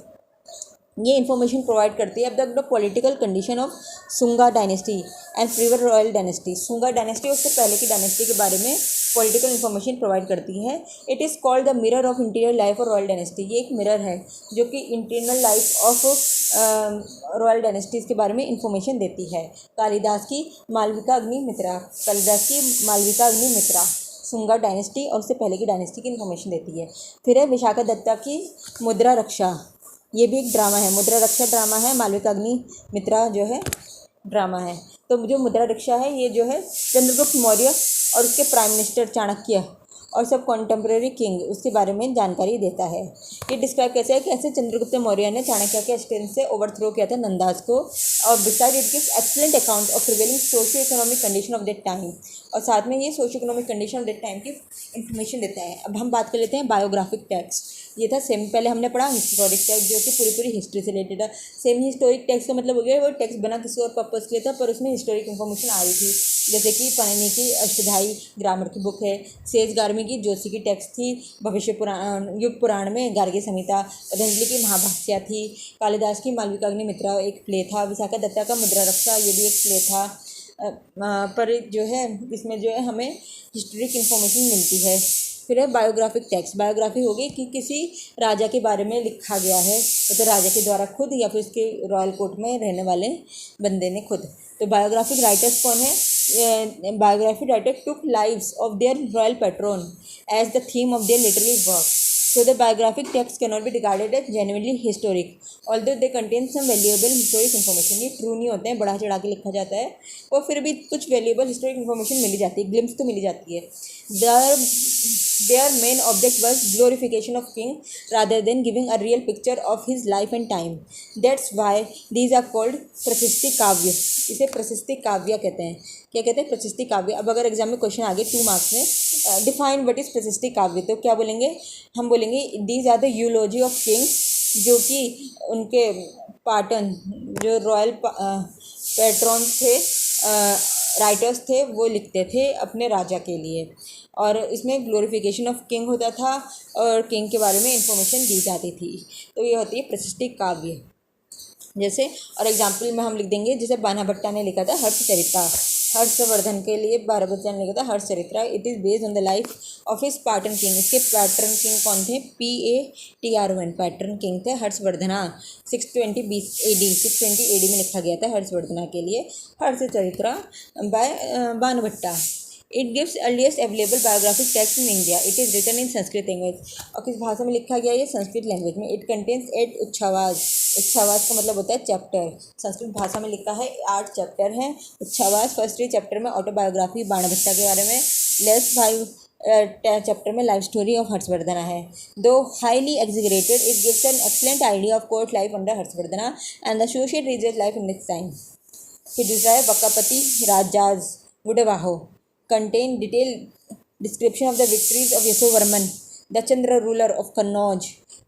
ये इन्फॉर्मेशन प्रोवाइड करती है अब the political condition of Sunga dynasty and prior royal dynasty. Sunga dynasty उससे पहले की डायनेस्टी के बारे में पॉलिटिकल इन्फॉर्मेशन प्रोवाइड करती है। It is called the mirror of interior life और रॉयल डायनेस्टी, ये एक मिरर है जो कि internal life of royal dynasties के बारे में इंफॉर्मेशन देती है। कालिदास की मालविका अग्निमित्रा, सुंगा डायनेस्टी और उससे पहले की डायनेस्टी की इन्फॉर्मेशन देती है। फिर है विशाखा दत्ता की मुद्रा रक्षा, ये भी एक ड्रामा है, मुद्रा रक्षा ड्रामा है, मालविका अग्निमित्रा जो है ड्रामा है। तो जो मुद्रा रक्षा है ये जो है चंद्रगुप्त मौर्य और उसके प्राइम मिनिस्टर चाणक्य और सब कॉन्टेम्प्रेरी किंग उसके बारे में जानकारी देता है। ये डिस्क्राइब कैसे है, कैसे चंद्रगुप्त मौर्य ने चाणक्य के असिस्टेंस से ओवरथ्रो किया था नंदास को, और beside it gives excellent account of prevailing socio economic condition of that time, और साथ में ये socio economic condition of that time की इन्फॉर्मेशन देता है। अब हम बात कर लेते हैं बायोग्राफिक टेक्स्ट। ये था सेम, पहले हमने पढ़ा हिस्टोरिक टेक्स्ट जो कि पूरी हिस्ट्री से रिलेटेड है। सेमी हिस्टोरिक टेक्स्ट का मतलब हो गया वो टेक्स्ट बना किसी और पर्पज़ के लिए था, पर उसमें हिस्टोरिक इन्फॉर्मेशन आ रही थी, जैसे कि पन्निनी की अष्टध्यायी ग्रामर की बुक है, सेज गार्गी की ज्योतिषी की टेक्स्ट थी, भविष्य पुराण युग पुराण में गार्गी संहिता, पतंजलि की महाभाष्या थी, कालिदास की मालविका अग्निमित्रा एक प्ले था, विशाखा दत्ता का मुद्रा रक्षा ये भी एक प्ले था। पर जो है इसमें जो है हमें हिस्टोरिक इन्फॉर्मेशन मिलती है। फिर है बायोग्राफिक टेक्स्ट, बायोग्राफी होगी कि किसी राजा के बारे में लिखा गया है, तो राजा के द्वारा खुद या फिर उसके रॉयल कोर्ट में रहने वाले बंदे ने खुद। तो बायोग्राफिक राइटर्स कौन है, biography writer took lives of their royal patron as the theme of their literary work. So the biographic text cannot be regarded as genuinely historic, although they contain some valuable historic information. ये true नहीं होते हैं, बढ़ा चढ़ा के लिखा जाता है, और फिर भी कुछ वैल्यूएबल हिस्टोरिक इन्फॉर्मेशन मिली जाती है, ग्लिम्स तो मिली जाती है. Their main object was glorification of king rather than giving a real picture of his life and time. That's why these are called प्रशस्ति काव्य. इसे प्रशस्ति काव्य कहते हैं. क्या कहते हैं? प्रशस्ति काव्य. अब अगर एग्जाम में क्वेश्चन आ गए 2 मार्क्स में, डिफाइन व्हाट इज प्रशस्ति काव्य, तो क्या बोलेंगे? हम बोलेंगे these are the eulogy of kings, जो कि उनके पाटन, जो रॉयल पैट्रॉन थे, राइटर्स थे, वो लिखते थे अपने राजा के लिए, और इसमें ग्लोरिफिकेशन ऑफ किंग होता था और किंग के बारे में इंफॉर्मेशन दी जाती थी. तो ये होती है प्रशस्ति काव्य. जैसे और एग्जाम्पल में हम लिख देंगे, जैसे बाणाभट्टा ने लिखा था हर्षचरिता, हर्षवर्धन के लिए बाणाभट्टा ने लिखा था Harshacharita. It is based on the life of his patron king. इसके पैटर्न किंग कौन थे? PATRON, पैटर्न किंग थे हर्षवर्धना. 620 AD में लिखा गया था हर्षवर्धना के लिए हर्षचरिता bye बाणाभट्टा. It gives earliest available biographic text in India. It is written in Sanskrit language. और किस भाषा में लिखा गया? ये संस्कृत लैंग्वेज में. It contains 8 उच्छावास. उच्छावास का मतलब होता है चैप्टर. संस्कृत भाषा में लिखा है 8 चैप्टर हैं उच्छावास. फर्स्ट 3 चैप्टर में ऑटोबायोग्राफी बाणाभट्टा के बारे में, लेस 5 चैप्टर में लाइफ स्टोरी ऑफ हर्षवर्धना है. Though highly exaggerated, it gives an excellent idea of court life under Harshavardhana and the social religious life in this time. फिर दूसरा है वकापति राजाज वुडेवाहो, contain detailed description of the victories of Yasovarman, the Chandra ruler of Kannauj,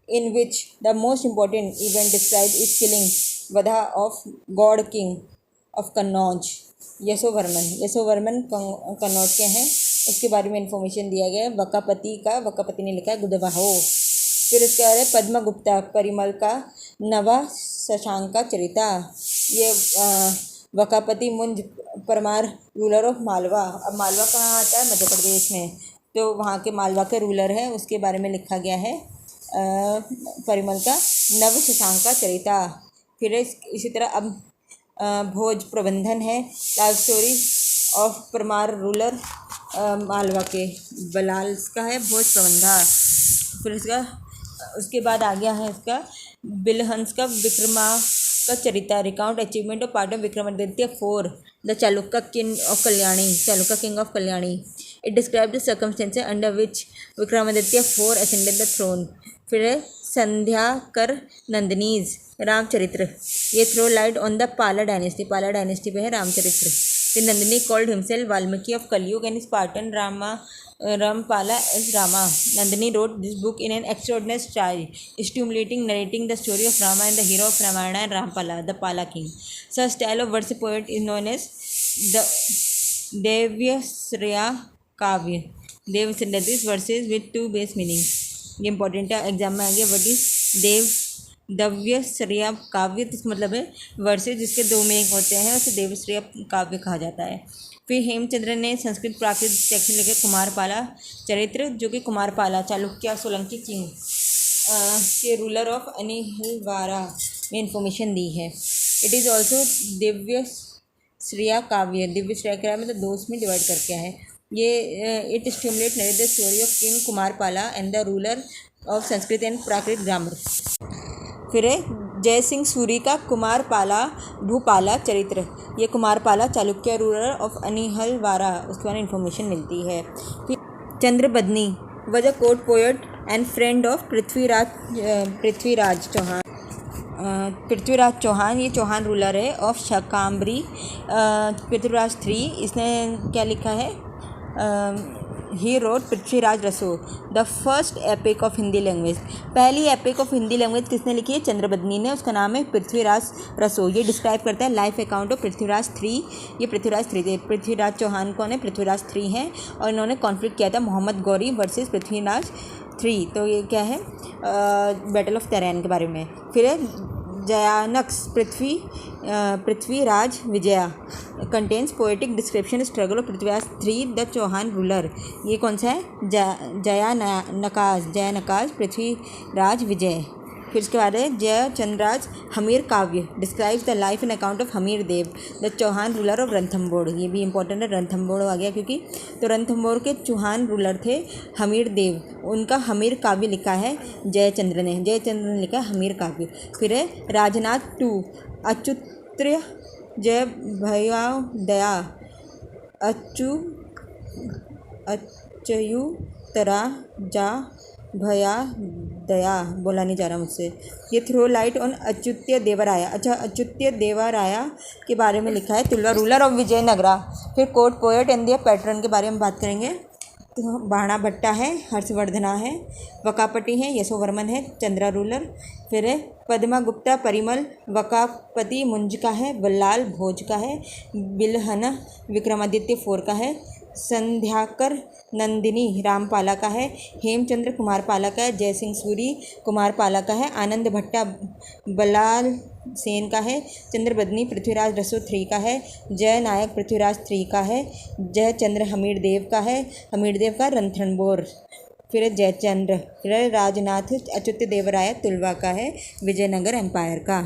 in which the most important event described is killing Vadha of God King of Kannauj. Yashovarman Kannauj के हैं, उसके बारे में information दिया गया है. वकापति ने लिखा है गुदवाहो. फिर उसके बाद है पद्मगुप्ता परिमल का नवा शशांका चरिता. ये वकापति मुंज परमार रूलर ऑफ मालवा. अब मालवा कहाँ आता है? मध्य प्रदेश में. तो वहाँ के मालवा के रूलर है, उसके बारे में लिखा गया है परिमल का नव शशांका चरिता. फिर इसी तरह अब भोज प्रबंधन है, life story of Parmar ruler Malwa के बलाल्स का है भोज प्रबंधा. फिर उसके बाद आ गया है इसका बिलहंस का विक्रमा का चरिता, recount achievement of part of Vikramaditya 4, the Chalukya king of Kalyani. It describe the circumstances under which Vikramaditya 4 ascended the throne. फिर संध्याकर नंदिनीज रामचरित्र, ये throw light on the Pala dynasty पे है रामचरित्र. फिर Nandini called himself Valmiki of Kalyug and स्पार्टन Rampala as Rama. Nandini wrote this book in an extraordinary style, stimulating, narrating the story of Rama and the hero of Ramayana and Rampala, the Pala king. Such style of verse poet is known as the Devyasriya Kavya. Devyasriya, this verses with 2 base meanings. ये important है, exam में आ गया. What is देव्यश्रेय काव्य? इसका मतलब है versus जिसके 2 meaning होते हैं, उसे देव्यश्रेय काव्य कहा जाता है. फिर हेमचंद्र ने संस्कृत प्राकृत सेक्शन लिखे कुमारपाला चरित्र, जो कि कुमारपाला चालुक्य सोलंकी किंग के रूलर ऑफ अनिहलवारा में इंफॉर्मेशन दी है. It is also Divya Shreya काव्य. दिव्य श्रेया काव्य मतलब 2 में डिवाइड करके है ये. It stimulate narrate the story of king Kumarapala and the ruler of Sanskrit and Prakrit grammar. फिर जय सिंह सूरी का कुमारपाला भूपाला चरित्र, ये कुमारपाला चालुक्य रूलर ऑफ अनिहलवारा, उसके बारे में इंफॉर्मेशन मिलती है. फिर Chandbardai was a court poet and friend of Prithviraj Chauhan, ये चौहान रूलर है ऑफ शाकांबरी. पृथ्वीराज 3, इसने क्या लिखा है? He wrote Prithviraj Raso, the first epic of Hindi language. पहली एपिक ऑफ हिंदी लैंग्वेज किसने लिखी है? चंद्रबदनी ने. उसका नाम है पृथ्वीराज रसो. ये डिस्क्राइब करता है लाइफ अकाउंट ऑफ पृथ्वीराज 3. ये पृथ्वीराज 3 थे. पृथ्वीराज चौहान कौन है? पृथ्वीराज 3 हैं, और इन्होंने कॉन्फ्लिक्ट किया था मोहम्मद गौरी वर्सेस पृथ्वीराज 3. तो ये क्या है? बैटल ऑफ तराइन के बारे में. फिर Jayanaka's Prithviraj Vijaya contains poetic description struggle of Prithviraj 3 the Chauhan ruler. ये कौन सा है? जयानकाज पृथ्वीराज विजय. फिर इसके बाद है जयचंद्राज Hammira Kavya describes the life and account of Hammir Dev the Chauhan ruler of Ranthambore. ये भी इंपॉर्टेंट है, रणथंबोर आ गया क्योंकि तो रणथंबोर के चौहान रूलर थे हमीर देव, उनका हमीर काव्य लिखा है जयचंद्र ने लिखा है हमीर काव्य। फिर है राजनाथ टू अच्युत्र्य जय भया दया अच्युतरा जा भया दया, बोला नहीं जा रहा मुझसे। ये थ्रो लाइट ऑन अच्युत्य देवराया। अच्छा, अच्युत्य देवराया के बारे में लिखा है, तुलवा रूलर ऑफ विजयनगरा। फिर court poet and their patron के बारे में बात करेंगे। तो बाणा भट्टा है, हर्षवर्धना है, वकापति है, यशोवर्मन है, चंद्रा रूलर। फिर है पद्मा गुप्ता परिमल वकापति मुंज का है, बल्लाल भोज का है, बिलहन विक्रमादित्य फोर का है, संध्याकर नंदिनी रामपाला का है, हेमचंद्र कुमारपाला का है, जयसिंह सूरी कुमारपाला का है, आनंद भट्टा बलाल सेन का है, चंद्रबदनी पृथ्वीराज रसो थ्री का है, जय नायक पृथ्वीराज थ्री का है, जयचंद्र हमीर देव का है, हमीर देव का रणथंबोर। फिर जयचंद्र, फिर राजनाथ अच्युत देवराय तुलवा का है, विजयनगर एम्पायर का।